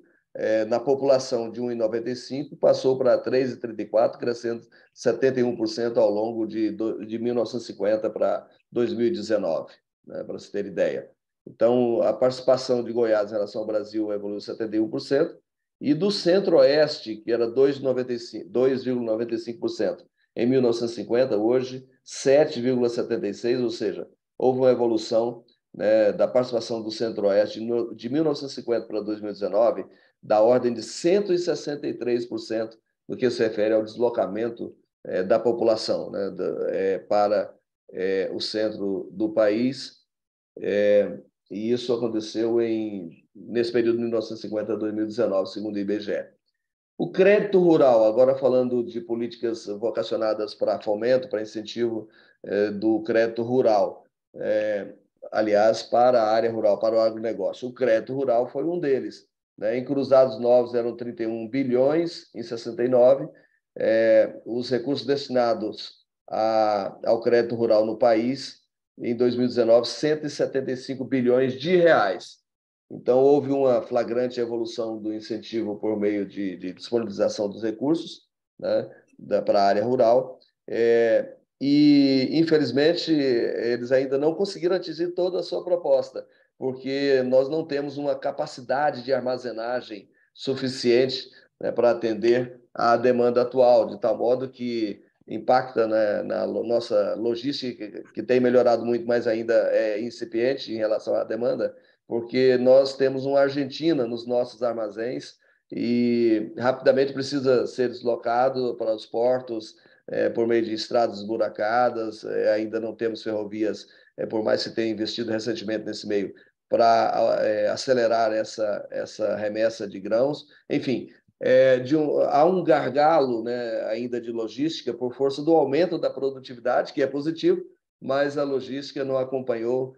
na população de 1,95, passou para 3,34, crescendo 71% ao longo de 1950 para 2019, né, para se ter ideia. Então, a participação de Goiás em relação ao Brasil evoluiu 71%, e do Centro-Oeste, que era 2,95% em 1950, hoje 7,76%, ou seja, houve uma evolução, né, da participação do Centro-Oeste de 1950 para 2019, da ordem de 163% no que se refere ao deslocamento da população, né, para o centro do país, E isso aconteceu nesse período de 1950 a 2019, segundo o IBGE. O crédito rural, agora falando de políticas vocacionadas para fomento, para incentivo do crédito rural, aliás, para a área rural, para o agronegócio. O crédito rural foi um deles. Em cruzados novos eram 31 bilhões em 69. Os recursos destinados ao crédito rural no país, em 2019, 175 bilhões de reais. Então, houve uma flagrante evolução do incentivo por meio de disponibilização dos recursos, né, para a área rural. E, infelizmente, eles ainda não conseguiram atingir toda a sua proposta, porque nós não temos uma capacidade de armazenagem suficiente, né, para atender à demanda atual, de tal modo que impacta, né, na nossa logística, que tem melhorado muito, mas ainda é incipiente em relação à demanda, porque nós temos uma Argentina nos nossos armazéns e rapidamente precisa ser deslocado para os portos por meio de estradas esburacadas. Ainda não temos ferrovias, por mais que tenha investido recentemente nesse meio, para acelerar essa remessa de grãos. Enfim, há um gargalo, né, ainda de logística por força do aumento da produtividade, que é positivo, mas a logística não acompanhou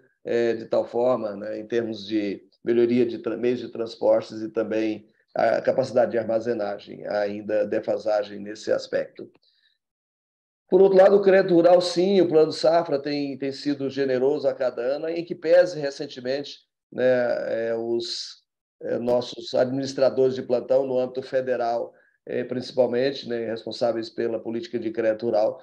de tal forma, né, em termos de melhoria de meios de transportes e também a capacidade de armazenagem, ainda defasagem nesse aspecto. Por outro lado, o crédito rural, sim, o Plano Safra tem sido generoso a cada ano, em que pese recentemente, né, os nossos administradores de plantão no âmbito federal, principalmente, né, responsáveis pela política de crédito rural,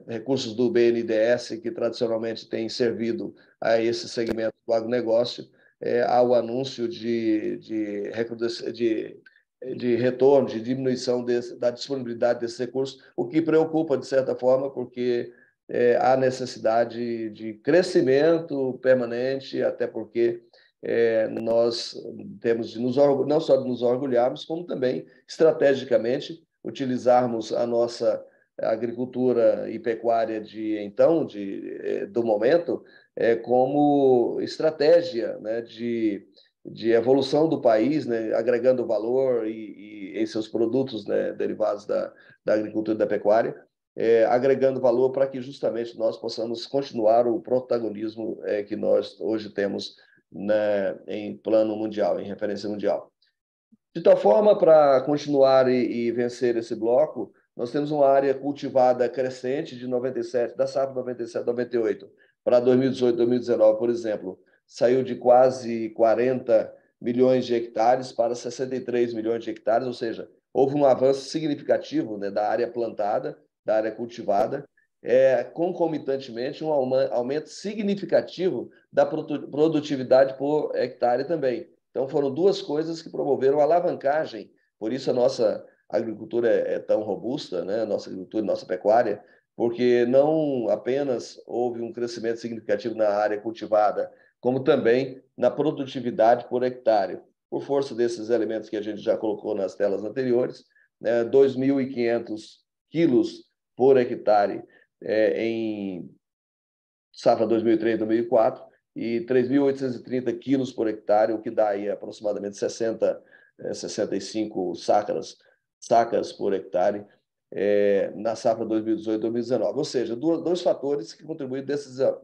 recursos do BNDES, que tradicionalmente têm servido a esse segmento do agronegócio, ao anúncio de retorno, de diminuição da disponibilidade desses recursos, o que preocupa, de certa forma, porque há necessidade de crescimento permanente, até porque nós temos de não só de nos orgulharmos, como também, estrategicamente, utilizarmos a nossa agricultura e pecuária do momento como estratégia, né, de evolução do país, né, agregando valor e em seus produtos, né, derivados da agricultura e da pecuária, agregando valor para que justamente nós possamos continuar o protagonismo que nós hoje temos, né, em plano mundial, em referência mundial. De tal forma, para continuar e vencer esse bloco, nós temos uma área cultivada crescente de 97, da safra 97-98 para 2018-2019, por exemplo, saiu de quase 40 milhões de hectares para 63 milhões de hectares, ou seja, houve um avanço significativo, né, da área plantada, da área cultivada, concomitantemente um aumento significativo da produtividade por hectare também. Então, foram duas coisas que promoveram a alavancagem, por isso a nossa agricultura é tão robusta, né, nossa agricultura e nossa pecuária, porque não apenas houve um crescimento significativo na área cultivada, como também na produtividade por hectare. Por força desses elementos que a gente já colocou nas telas anteriores, né, 2.500 quilos por hectare em safra 2003-2004 e 3.830 quilos por hectare, o que dá aí aproximadamente 65 sacas por hectare na safra 2018-2019. Ou seja, dois fatores que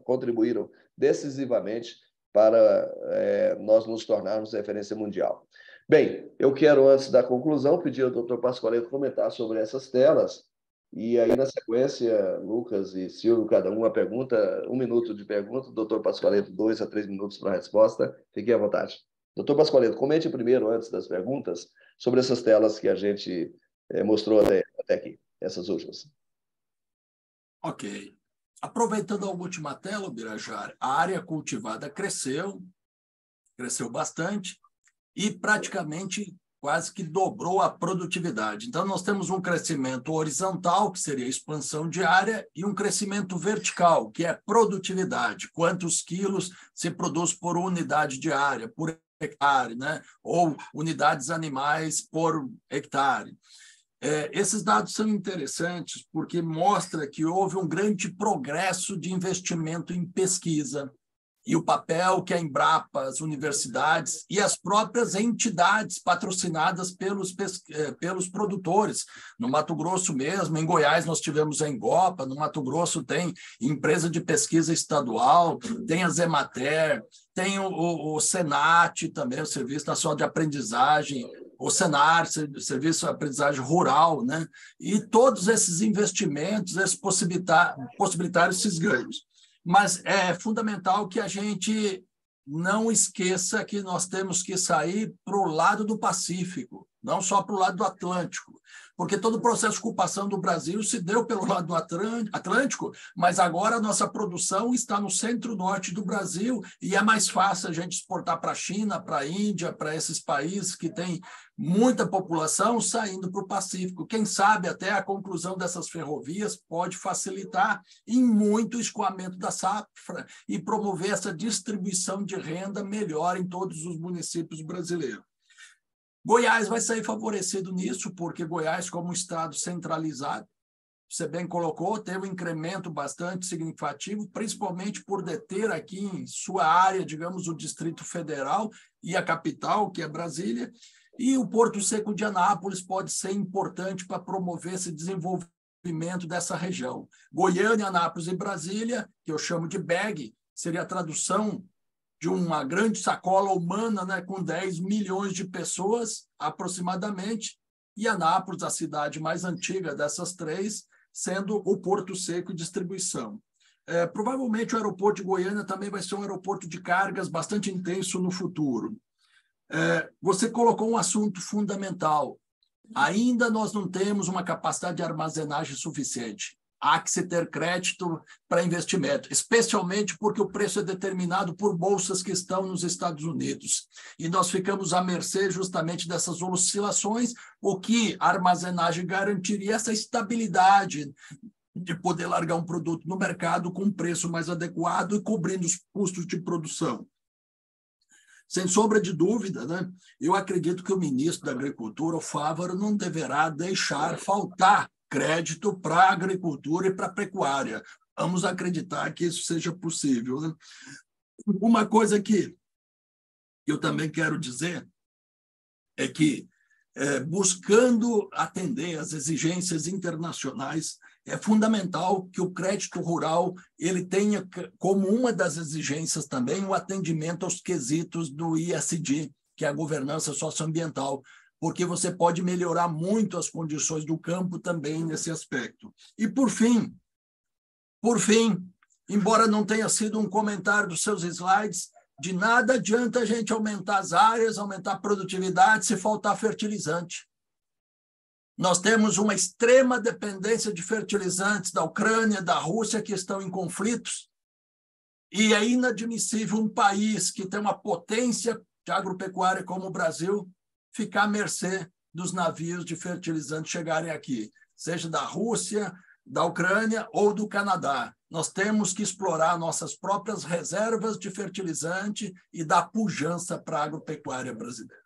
contribuíram decisivamente para nós nos tornarmos referência mundial. Bem, eu quero, antes da conclusão, pedir ao Dr. Pasqualeto comentar sobre essas telas, e aí, na sequência, Lucas e Silvio, cada um uma pergunta, 1 minuto de pergunta, Dr. Pasqualeto, 2 a 3 minutos para a resposta. Fiquem à vontade. Dr. Pasqualeto, comente primeiro, antes das perguntas, sobre essas telas que a gente mostrou até aqui, essas últimas. Ok. Aproveitando a última tela, Birajara, a área cultivada cresceu bastante e praticamente quase que dobrou a produtividade. Então, nós temos um crescimento horizontal, que seria a expansão de área, e um crescimento vertical, que é produtividade, quantos quilos se produz por unidade de área, por hectare, né? Ou unidades animais por hectare. Esses dados são interessantes porque mostra que houve um grande progresso de investimento em pesquisa, e o papel que a Embrapa, as universidades e as próprias entidades patrocinadas pelos produtores. No Mato Grosso mesmo, em Goiás nós tivemos a Engopa, no Mato Grosso tem empresa de pesquisa estadual, tem a Zemater, tem o Senat também, o Serviço Nacional de Aprendizagem, o Senar, Serviço de Aprendizagem Rural, né? E todos esses investimentos, eles possibilitaram esses ganhos. Mas é fundamental que a gente não esqueça que nós temos que sair para o lado do Pacífico, não só para o lado do Atlântico, porque todo o processo de ocupação do Brasil se deu pelo lado do Atlântico, mas agora a nossa produção está no centro-norte do Brasil e é mais fácil a gente exportar para a China, para a Índia, para esses países que têm muita população saindo para o Pacífico. Quem sabe até a conclusão dessas ferrovias pode facilitar em muito o escoamento da safra e promover essa distribuição de renda melhor em todos os municípios brasileiros. Goiás vai sair favorecido nisso, porque Goiás, como um estado centralizado, você bem colocou, teve um incremento bastante significativo, principalmente por deter aqui em sua área, digamos, o Distrito Federal e a capital, que é Brasília, e o Porto Seco de Anápolis pode ser importante para promover esse desenvolvimento dessa região. Goiânia, Anápolis e Brasília, que eu chamo de BEG, seria a tradução de uma grande sacola humana, né, com 10 milhões de pessoas, aproximadamente, e Anápolis, a cidade mais antiga dessas três, sendo o Porto Seco e distribuição. Provavelmente o aeroporto de Goiânia também vai ser um aeroporto de cargas bastante intenso no futuro. Você colocou um assunto fundamental. Ainda nós não temos uma capacidade de armazenagem suficiente. Há que se ter crédito para investimento, especialmente porque o preço é determinado por bolsas que estão nos Estados Unidos. E nós ficamos à mercê justamente dessas oscilações, o que a armazenagem garantiria essa estabilidade de poder largar um produto no mercado com um preço mais adequado e cobrindo os custos de produção. Sem sombra de dúvida, né? Eu acredito que o ministro da Agricultura, o Fávaro, não deverá deixar faltar crédito para a agricultura e para a pecuária. Vamos acreditar que isso seja possível, né? Uma coisa que eu também quero dizer é que, buscando atender às exigências internacionais, é fundamental que o crédito rural ele tenha como uma das exigências também o atendimento aos quesitos do ISD, que é a governança socioambiental, porque você pode melhorar muito as condições do campo também nesse aspecto. E, por fim, embora não tenha sido um comentário dos seus slides, de nada adianta a gente aumentar as áreas, aumentar a produtividade se faltar fertilizante. Nós temos uma extrema dependência de fertilizantes da Ucrânia, da Rússia, que estão em conflitos, e é inadmissível um país que tem uma potência de agropecuária como o Brasil ficar à mercê dos navios de fertilizante chegarem aqui, seja da Rússia, da Ucrânia ou do Canadá. Nós temos que explorar nossas próprias reservas de fertilizante e dar pujança para a agropecuária brasileira.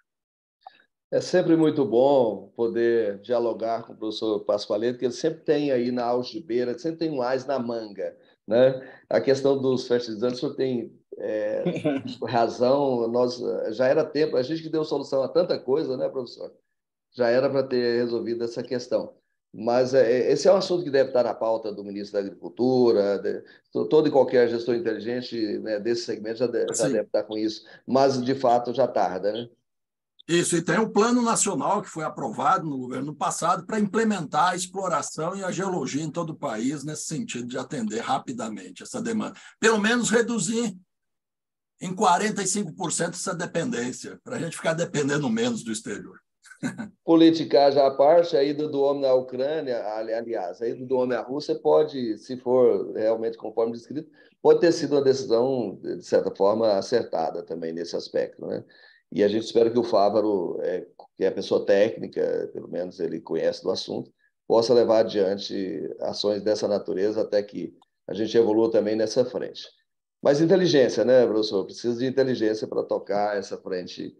É sempre muito bom poder dialogar com o professor Pasqualeto, que ele sempre tem aí na algibeira, sempre tem um as na manga, né? A questão dos fertilizantes, o senhor tem razão, nós já era tempo, a gente que deu solução a tanta coisa, né, professor? Já era para ter resolvido essa questão. Mas esse é um assunto que deve estar na pauta do ministro da Agricultura, todo e qualquer gestor inteligente, né, desse segmento já deve estar com isso, mas, de fato, já tarda, né? Isso, e tem um plano nacional que foi aprovado no governo passado para implementar a exploração e a geologia em todo o país nesse sentido de atender rapidamente essa demanda. Pelo menos reduzir em 45% essa dependência, para a gente ficar dependendo menos do exterior. Politicagem à parte, a ida do homem na Ucrânia, aliás, a ida do homem à Rússia pode, se for realmente conforme descrito, pode ter sido uma decisão, de certa forma, acertada também nesse aspecto, né? E a gente espera que o Fávaro, que é a pessoa técnica, pelo menos ele conhece do assunto, possa levar adiante ações dessa natureza até que a gente evolua também nessa frente. Mas inteligência, né, professor? Precisa de inteligência para tocar essa frente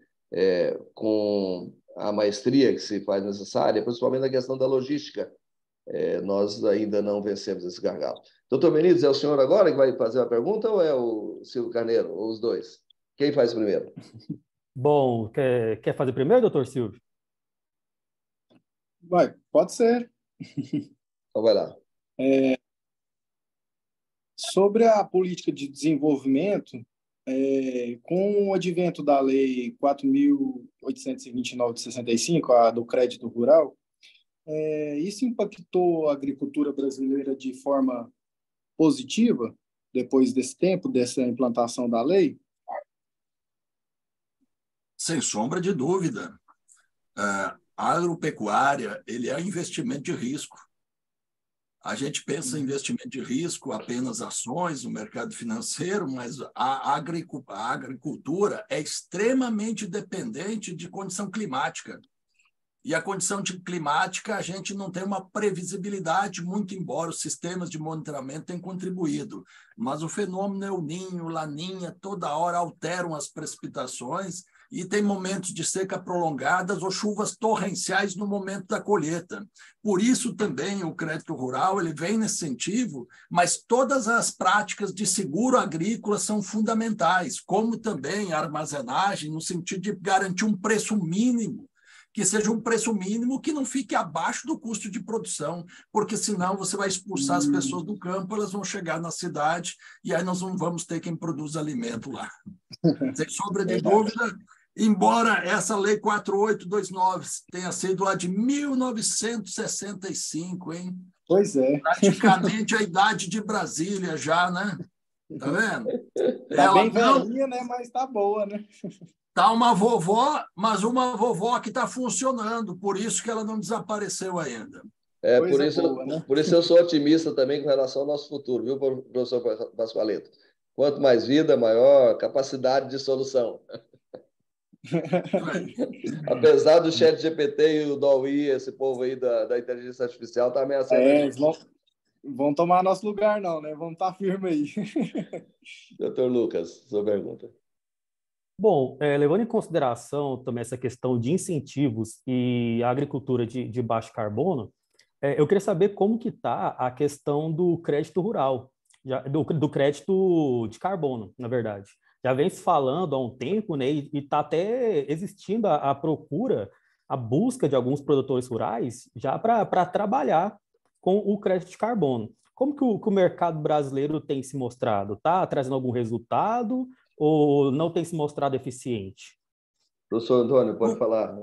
com a maestria que se faz necessária, principalmente na questão da logística nós ainda não vencemos esse gargalo. Doutor Benítez, é o senhor agora que vai fazer a pergunta ou é o Silvio Carneiro, ou os dois? Quem faz primeiro? Bom, quer fazer primeiro, doutor Silvio? Vai, pode ser. Então vai lá. Sobre a política de desenvolvimento, com o advento da Lei 4.829 de 65, a do crédito rural, isso impactou a agricultura brasileira de forma positiva depois desse tempo, dessa implantação da lei? Sem sombra de dúvida. A agropecuária ele é investimento de risco. A gente pensa em investimento de risco, apenas ações no mercado financeiro, mas a agricultura é extremamente dependente de condição climática. E a condição climática, a gente não tem uma previsibilidade, muito embora os sistemas de monitoramento tenham contribuído. Mas o fenômeno El Niño, Laninha, toda hora alteram as precipitações e tem momentos de seca prolongadas ou chuvas torrenciais no momento da colheita. Por isso também o crédito rural ele vem nesse sentido, mas todas as práticas de seguro agrícola são fundamentais, como também a armazenagem, no sentido de garantir um preço mínimo, que seja um preço mínimo que não fique abaixo do custo de produção, porque senão você vai expulsar as pessoas do campo, elas vão chegar na cidade e aí nós não vamos ter quem produz alimento lá. Sem sombra de dúvida, embora essa lei 4829 tenha sido lá de 1965, hein? Pois é. Praticamente a idade de Brasília já, né? Tá vendo? Tá bem velhinha, né? Mas tá boa, né? Tá uma vovó, mas uma vovó que está funcionando, por isso que ela não desapareceu ainda. Por isso eu sou otimista também com relação ao nosso futuro, viu, professor Pascoaleto? Quanto mais vida, maior capacidade de solução. Apesar do ChatGPT e o DALL-E, esse povo aí da inteligência artificial está ameaçando. Eles vão tomar nosso lugar, não, né? Vamos estar firme aí. Doutor Lucas, sua pergunta. Bom, levando em consideração também essa questão de incentivos e a agricultura de baixo carbono, eu queria saber como que está a questão do crédito rural, do crédito de carbono, na verdade. Já vem se falando há um tempo, né, e está até existindo a procura, a busca de alguns produtores rurais já para trabalhar com o crédito de carbono. Como que o mercado brasileiro tem se mostrado? Está trazendo algum resultado ou não tem se mostrado eficiente? Professor Antônio, pode falar.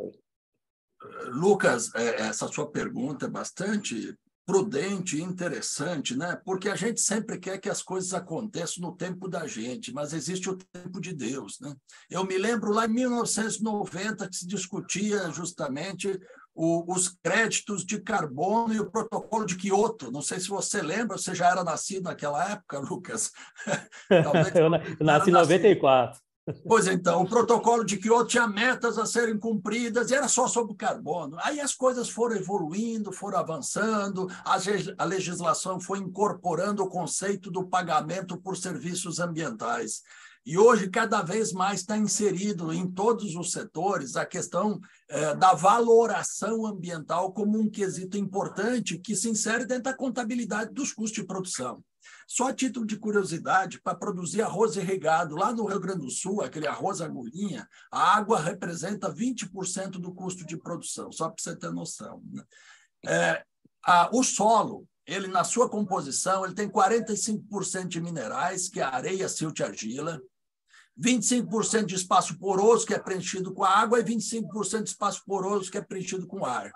Lucas, essa sua pergunta é bastante prudente e interessante, né? Porque a gente sempre quer que as coisas aconteçam no tempo da gente, mas existe o tempo de Deus, né? Eu me lembro lá em 1990 que se discutia justamente os créditos de carbono e o protocolo de Quioto. Não sei se você lembra, você já era nascido naquela época, Lucas? Talvez eu nasci em 94. Pois então, o protocolo de Quioto tinha metas a serem cumpridas e era só sobre o carbono. Aí as coisas foram evoluindo, foram avançando, a legislação foi incorporando o conceito do pagamento por serviços ambientais. E hoje, cada vez mais está inserido em todos os setores a questão da valoração ambiental como um quesito importante que se insere dentro da contabilidade dos custos de produção. Só a título de curiosidade, para produzir arroz irrigado lá no Rio Grande do Sul, aquele arroz agulhinha, a água representa 20% do custo de produção, só para você ter noção, né? O solo, ele na sua composição, ele tem 45% de minerais, que é areia, silt e argila, 25% de espaço poroso, que é preenchido com a água, e 25% de espaço poroso, que é preenchido com ar.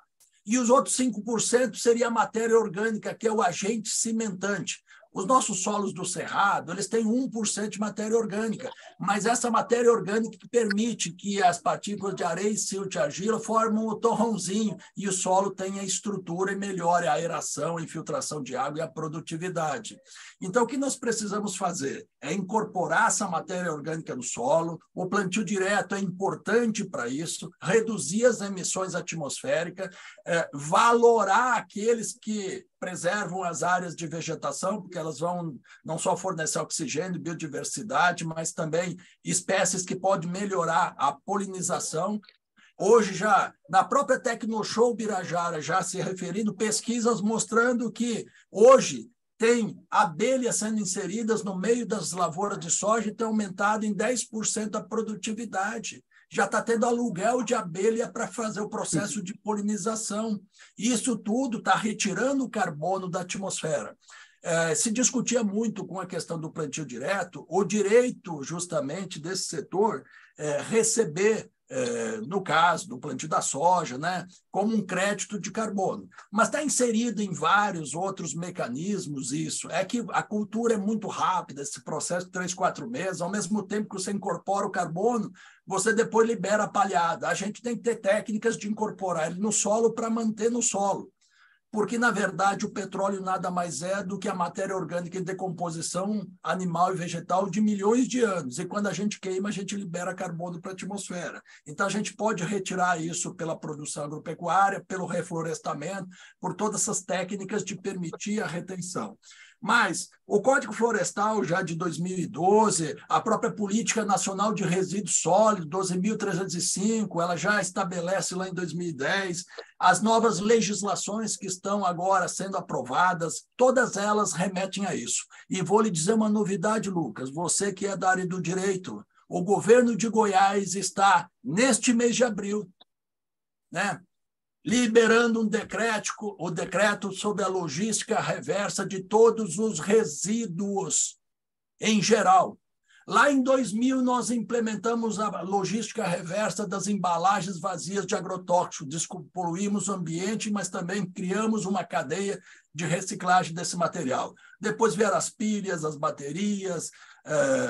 E os outros 5% seria a matéria orgânica, que é o agente cimentante. Os nossos solos do Cerrado, eles têm 1% de matéria orgânica, mas essa matéria orgânica que permite que as partículas de areia, silt e argila formam o torrãozinho e o solo tenha estrutura e melhore a aeração, a infiltração de água e a produtividade. Então, o que nós precisamos fazer é incorporar essa matéria orgânica no solo, o plantio direto é importante para isso, reduzir as emissões atmosféricas, valorar aqueles que preservam as áreas de vegetação, porque elas vão não só fornecer oxigênio e biodiversidade, mas também espécies que podem melhorar a polinização, Hoje, já na própria Tecnoshow Birajara, já se referindo, pesquisas mostrando que hoje tem abelhas sendo inseridas no meio das lavouras de soja e tem aumentado em 10% a produtividade. Já está tendo aluguel de abelha para fazer o processo de polinização. Isso tudo está retirando o carbono da atmosfera. Se discutia muito com a questão do plantio direto, o direito, justamente, desse setor receber, no caso do plantio da soja, né, como um crédito de carbono. Mas está inserido em vários outros mecanismos isso. É que a cultura é muito rápida, esse processo de 3, 4 meses, ao mesmo tempo que você incorpora o carbono, você depois libera a palhada. A gente tem que ter técnicas de incorporar ele no solo para manter no solo. Porque, na verdade, o petróleo nada mais é do que a matéria orgânica em decomposição animal e vegetal de milhões de anos. E quando a gente queima, a gente libera carbono para a atmosfera. Então, a gente pode retirar isso pela produção agropecuária, pelo reflorestamento, por todas essas técnicas de permitir a retenção. Mas o Código Florestal, já de 2012, a própria Política Nacional de Resíduos Sólidos, 12.305, ela já estabelece lá em 2010, as novas legislações que estão agora sendo aprovadas, todas elas remetem a isso. E vou lhe dizer uma novidade, Lucas, você que é da área do direito, o governo de Goiás está, neste mês de abril, né, liberando o decreto sobre a logística reversa de todos os resíduos em geral. Lá em 2000, nós implementamos a logística reversa das embalagens vazias de agrotóxicos, despoluímos o ambiente, mas também criamos uma cadeia de reciclagem desse material. Depois vieram as pilhas, as baterias,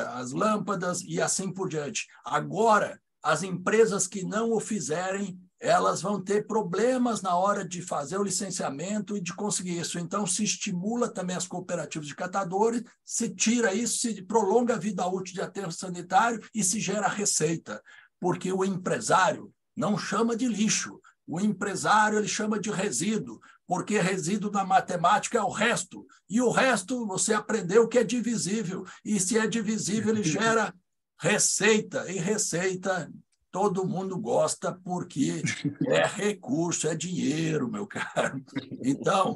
as lâmpadas e assim por diante. Agora, as empresas que não o fizerem, elas vão ter problemas na hora de fazer o licenciamento e de conseguir isso. Então, se estimula também as cooperativas de catadores, se tira isso, se prolonga a vida útil de aterro sanitário e se gera receita, porque o empresário não chama de lixo, o empresário ele chama de resíduo, porque resíduo na matemática é o resto, e o resto você aprendeu que é divisível, e se é divisível ele gera receita, e receita todo mundo gosta porque é recurso, é dinheiro, meu caro. Então,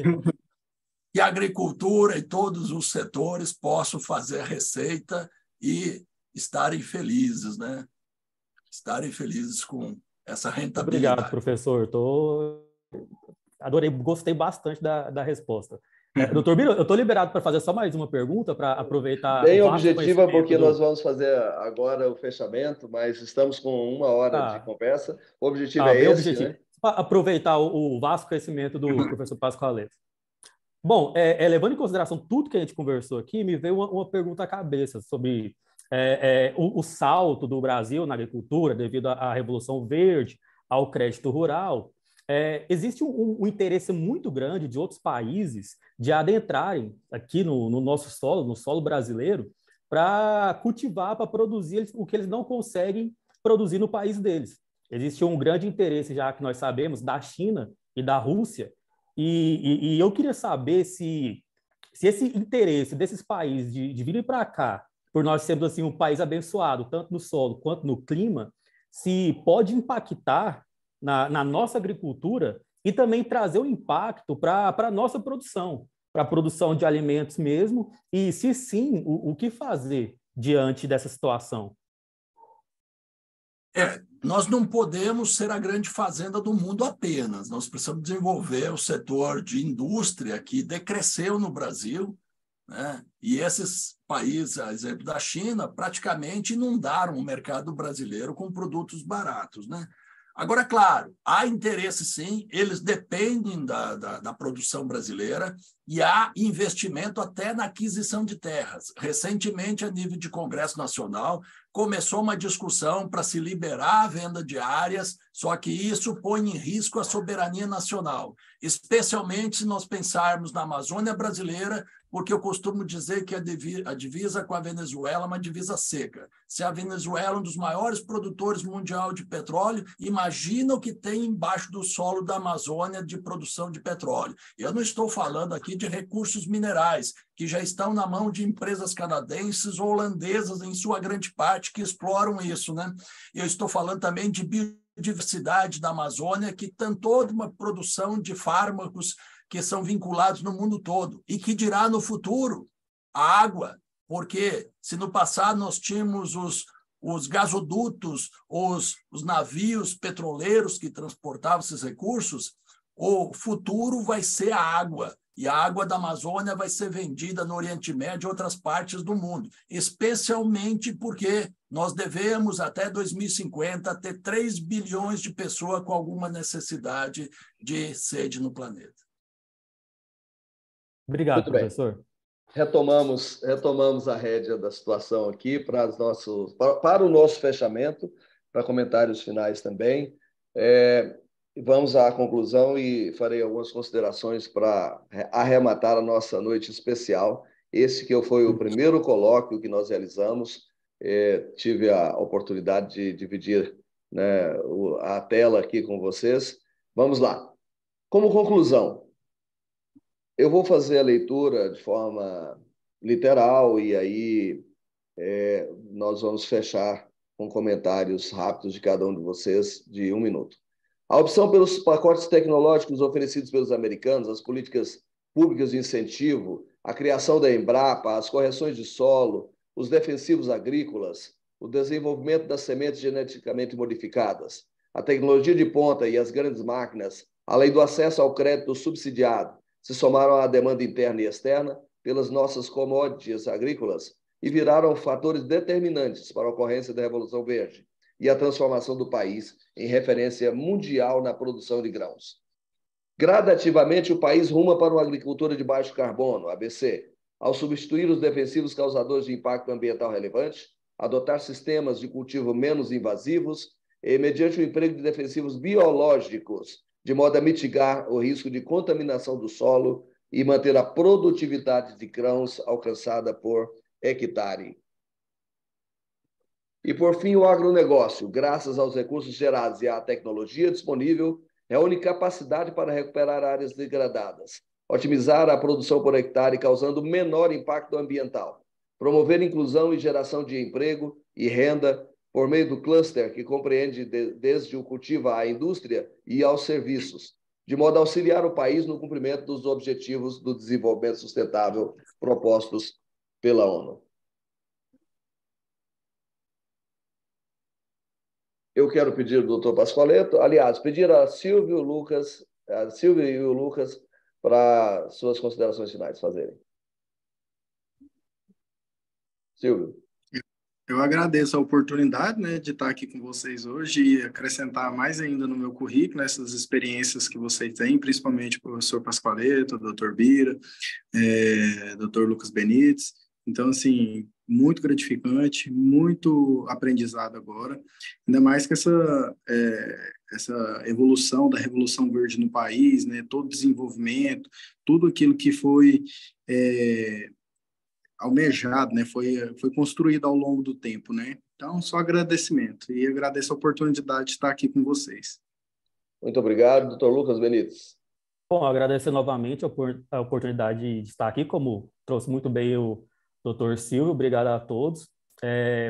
que a agricultura e todos os setores possam fazer receita e estarem felizes, né? Estarem felizes com essa rentabilidade. Obrigado, professor. Adorei, gostei bastante da resposta. Doutor Biro, eu estou liberado para fazer só mais uma pergunta, para aproveitar... Bem objetiva, porque nós vamos fazer agora o fechamento, mas estamos com 1 hora de conversa. O objetivo é esse, né? Para aproveitar o vasto conhecimento do professor Pascoaleto. Bom, levando em consideração tudo que a gente conversou aqui, me veio uma pergunta à cabeça sobre o salto do Brasil na agricultura devido à Revolução Verde, ao crédito rural. Existe um interesse muito grande de outros países de adentrarem aqui no nosso solo, no solo brasileiro, para cultivar, para produzir o que eles não conseguem produzir no país deles. Existe um grande interesse, já que nós sabemos, da China e da Rússia, e eu queria saber se esse interesse desses países de virem para cá, por nós sermos assim, um país abençoado, tanto no solo quanto no clima, se pode impactar na nossa agricultura e também trazer um impacto para a nossa produção, para a produção de alimentos mesmo, e se sim, o que fazer diante dessa situação? Nós não podemos ser a grande fazenda do mundo apenas, nós precisamos desenvolver o setor de indústria que decresceu no Brasil, né? E esses países, a exemplo da China, praticamente inundaram o mercado brasileiro com produtos baratos, né? Agora, claro, há interesse sim, eles dependem da produção brasileira e há investimento até na aquisição de terras. Recentemente, a nível de Congresso Nacional, começou uma discussão para se liberar a venda de áreas, só que isso põe em risco a soberania nacional, especialmente se nós pensarmos na Amazônia brasileira, porque eu costumo dizer que a divisa com a Venezuela é uma divisa seca. Se a Venezuela é um dos maiores produtores mundial de petróleo, imagina o que tem embaixo do solo da Amazônia de produção de petróleo. Eu não estou falando aqui de recursos minerais, que já estão na mão de empresas canadenses ou holandesas, em sua grande parte, que exploram isso, né? Eu estou falando também de biodiversidade da Amazônia, que tem toda uma produção de fármacos que são vinculados no mundo todo, e que dirá no futuro a água, porque se no passado nós tínhamos os gasodutos, os navios petroleiros que transportavam esses recursos, o futuro vai ser a água. E a água da Amazônia vai ser vendida no Oriente Médio e outras partes do mundo, especialmente porque nós devemos, até 2050, ter 3 bilhões de pessoas com alguma necessidade de sede no planeta. Obrigado, Muito professor. Bem. Retomamos a rédea da situação aqui para o nosso fechamento, para comentários finais também. Vamos à conclusão e farei algumas considerações para arrematar a nossa noite especial. Esse que foi o primeiro colóquio que nós realizamos. Tive a oportunidade de dividir, né, a tela aqui com vocês. Vamos lá. Como conclusão, eu vou fazer a leitura de forma literal e aí nós vamos fechar com comentários rápidos de cada um de vocês de 1 minuto. A opção pelos pacotes tecnológicos oferecidos pelos americanos, as políticas públicas de incentivo, a criação da Embrapa, as correções de solo, os defensivos agrícolas, o desenvolvimento das sementes geneticamente modificadas, a tecnologia de ponta e as grandes máquinas, além do acesso ao crédito subsidiado, se somaram à demanda interna e externa pelas nossas commodities agrícolas e viraram fatores determinantes para a ocorrência da Revolução Verde e a transformação do país em referência mundial na produção de grãos. Gradativamente, o país ruma para uma agricultura de baixo carbono, ABC, ao substituir os defensivos causadores de impacto ambiental relevante, adotar sistemas de cultivo menos invasivos e mediante o emprego de defensivos biológicos, de modo a mitigar o risco de contaminação do solo e manter a produtividade de grãos alcançada por hectare. E, por fim, o agronegócio, graças aos recursos gerados e à tecnologia disponível, reúne capacidade para recuperar áreas degradadas, otimizar a produção por hectare, causando menor impacto ambiental, promover inclusão e geração de emprego e renda por meio do cluster, que compreende desde o cultivo à indústria e aos serviços, de modo a auxiliar o país no cumprimento dos objetivos do desenvolvimento sustentável propostos pela ONU. Eu quero pedir ao doutor Pascoaleto, aliás, pedir a Silvio e o Lucas para suas considerações finais fazerem. Silvio. Eu agradeço a oportunidade, né, de estar aqui com vocês hoje e acrescentar mais ainda no meu currículo essas experiências que vocês têm, principalmente o professor Pascoaleto, o doutor Bira, doutor Lucas Benites. Então, assim, muito gratificante, muito aprendizado agora, ainda mais que essa evolução da Revolução Verde no país, né, todo o desenvolvimento, tudo aquilo que foi almejado, né, foi construído ao longo do tempo, né? Então, só agradecimento e agradeço a oportunidade de estar aqui com vocês. Muito obrigado, doutor Lucas Benites. Bom, agradecer novamente a oportunidade de estar aqui, como trouxe muito bem o doutor Silvio, obrigado a todos.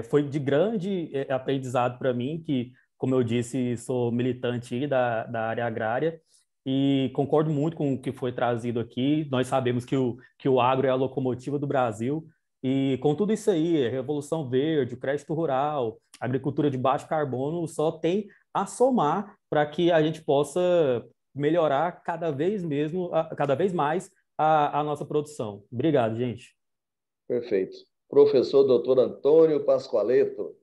Foi de grande aprendizado para mim, que, como eu disse, sou militante da área agrária, e concordo muito com o que foi trazido aqui. Nós sabemos que o agro é a locomotiva do Brasil, e com tudo isso aí, a Revolução Verde, o crédito rural, a agricultura de baixo carbono, só tem a somar para que a gente possa melhorar cada vez mais a nossa produção. Obrigado, gente. Perfeito. Professor doutor Antônio Pascoaleto.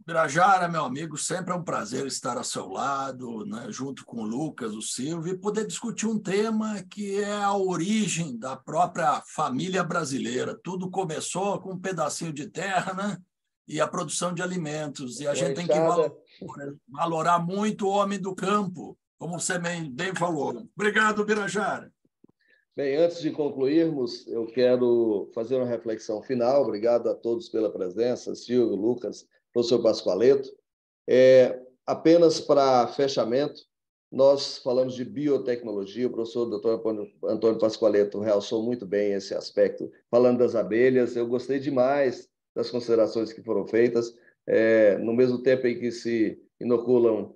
Birajara, meu amigo, sempre é um prazer estar ao seu lado, né, junto com o Lucas, o Silvio, e poder discutir um tema que é a origem da própria família brasileira. Tudo começou com um pedacinho de terra, né, e a produção de alimentos. E a gente tem que valorar muito o homem do campo, como você bem falou. Obrigado, Birajara. Bem, antes de concluirmos, eu quero fazer uma reflexão final. Obrigado a todos pela presença, Silvio, Lucas, professor Pascoaleto. Apenas para fechamento, nós falamos de biotecnologia, o professor doutor Antônio Pascoaleto realçou muito bem esse aspecto, falando das abelhas. Eu gostei demais das considerações que foram feitas, no mesmo tempo em que se inoculam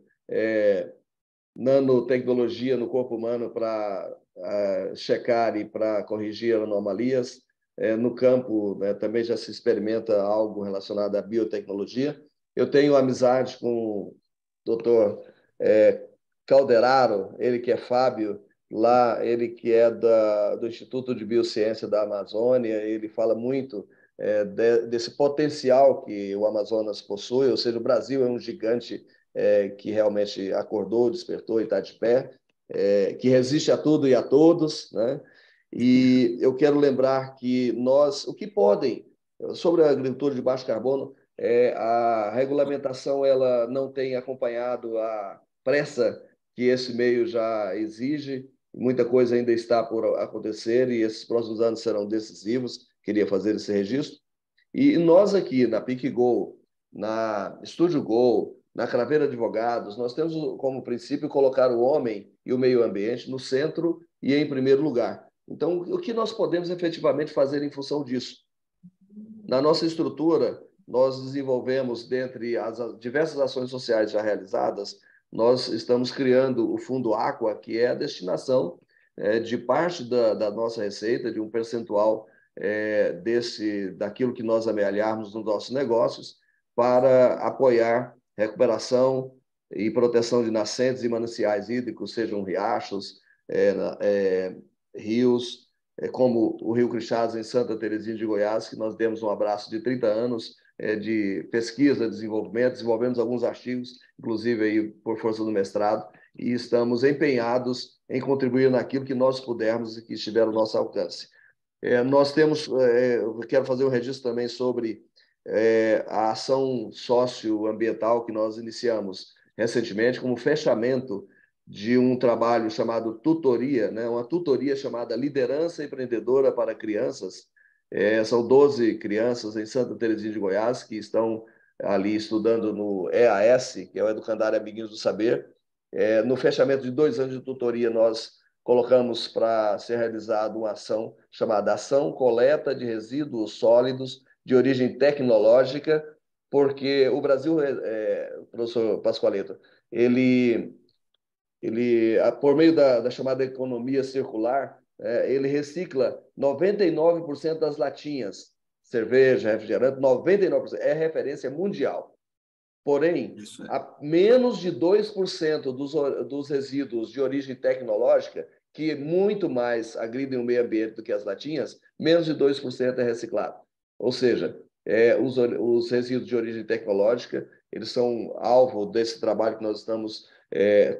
nanotecnologia no corpo humano para checar e para corrigir anomalias. No campo, né, também já se experimenta algo relacionado à biotecnologia. Eu tenho amizade com o doutor Calderaro, ele que é Fábio, lá, ele que é do Instituto de Biociência da Amazônia, ele fala muito desse potencial que o Amazonas possui, ou seja, o Brasil é um gigante que realmente acordou, despertou e está de pé, que resiste a tudo e a todos, né? E eu quero lembrar que o que podem, sobre a agricultura de baixo carbono, a regulamentação ela não tem acompanhado a pressa que esse meio já exige, muita coisa ainda está por acontecer e esses próximos anos serão decisivos, queria fazer esse registro. E nós aqui, na PicGo, na Estúdio Go, na Craveiro Advogados, nós temos como princípio colocar o homem e o meio ambiente no centro e em primeiro lugar. Então, o que nós podemos efetivamente fazer em função disso? Na nossa estrutura, nós desenvolvemos, dentre as diversas ações sociais já realizadas, nós estamos criando o Fundo Aqua, que é a destinação de parte da nossa receita, de um percentual daquilo que nós amealharmos nos nossos negócios, para apoiar recuperação e proteção de nascentes e mananciais hídricos, sejam riachos, rios, como o Rio Crixás, em Santa Terezinha de Goiás, que nós demos um abraço de 30 anos de pesquisa, desenvolvimento, desenvolvemos alguns artigos, inclusive aí por força do mestrado, e estamos empenhados em contribuir naquilo que nós pudermos e que estiver ao nosso alcance. Nós temos, eu quero fazer um registro também sobre a ação socioambiental que nós iniciamos recentemente, como fechamento de um trabalho chamado tutoria, né? Uma tutoria chamada Liderança Empreendedora para Crianças. São 12 crianças em Santa Terezinha de Goiás que estão ali estudando no EAS, que é o Educandário Amiguinhos do Saber. No fechamento de 2 anos de tutoria, nós colocamos para ser realizada uma ação chamada Ação Coleta de Resíduos Sólidos de Origem Tecnológica, porque o Brasil, professor Pascoaleto, ele por meio da chamada economia circular, ele recicla 99% das latinhas, cerveja, refrigerante, 99%, é referência mundial. Porém, menos de 2% dos resíduos de origem tecnológica, que muito mais agridem o meio ambiente do que as latinhas, menos de 2% é reciclado. Ou seja, os resíduos de origem tecnológica, eles são alvo desse trabalho que nós estamos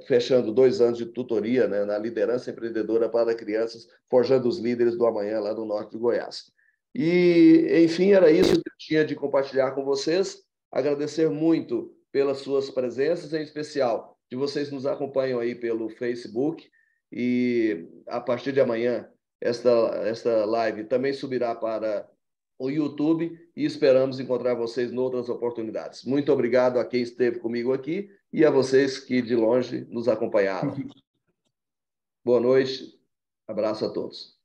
fechando 2 anos de tutoria, né, na liderança empreendedora para crianças, forjando os líderes do amanhã lá no norte de Goiás. E, enfim, era isso que eu tinha de compartilhar com vocês. Agradecer muito pelas suas presenças, em especial de vocês nos acompanham aí pelo Facebook, e a partir de amanhã esta live também subirá para o YouTube e esperamos encontrar vocês em outras oportunidades. Muito obrigado a quem esteve comigo aqui e a vocês que de longe nos acompanharam. Boa noite, abraço a todos.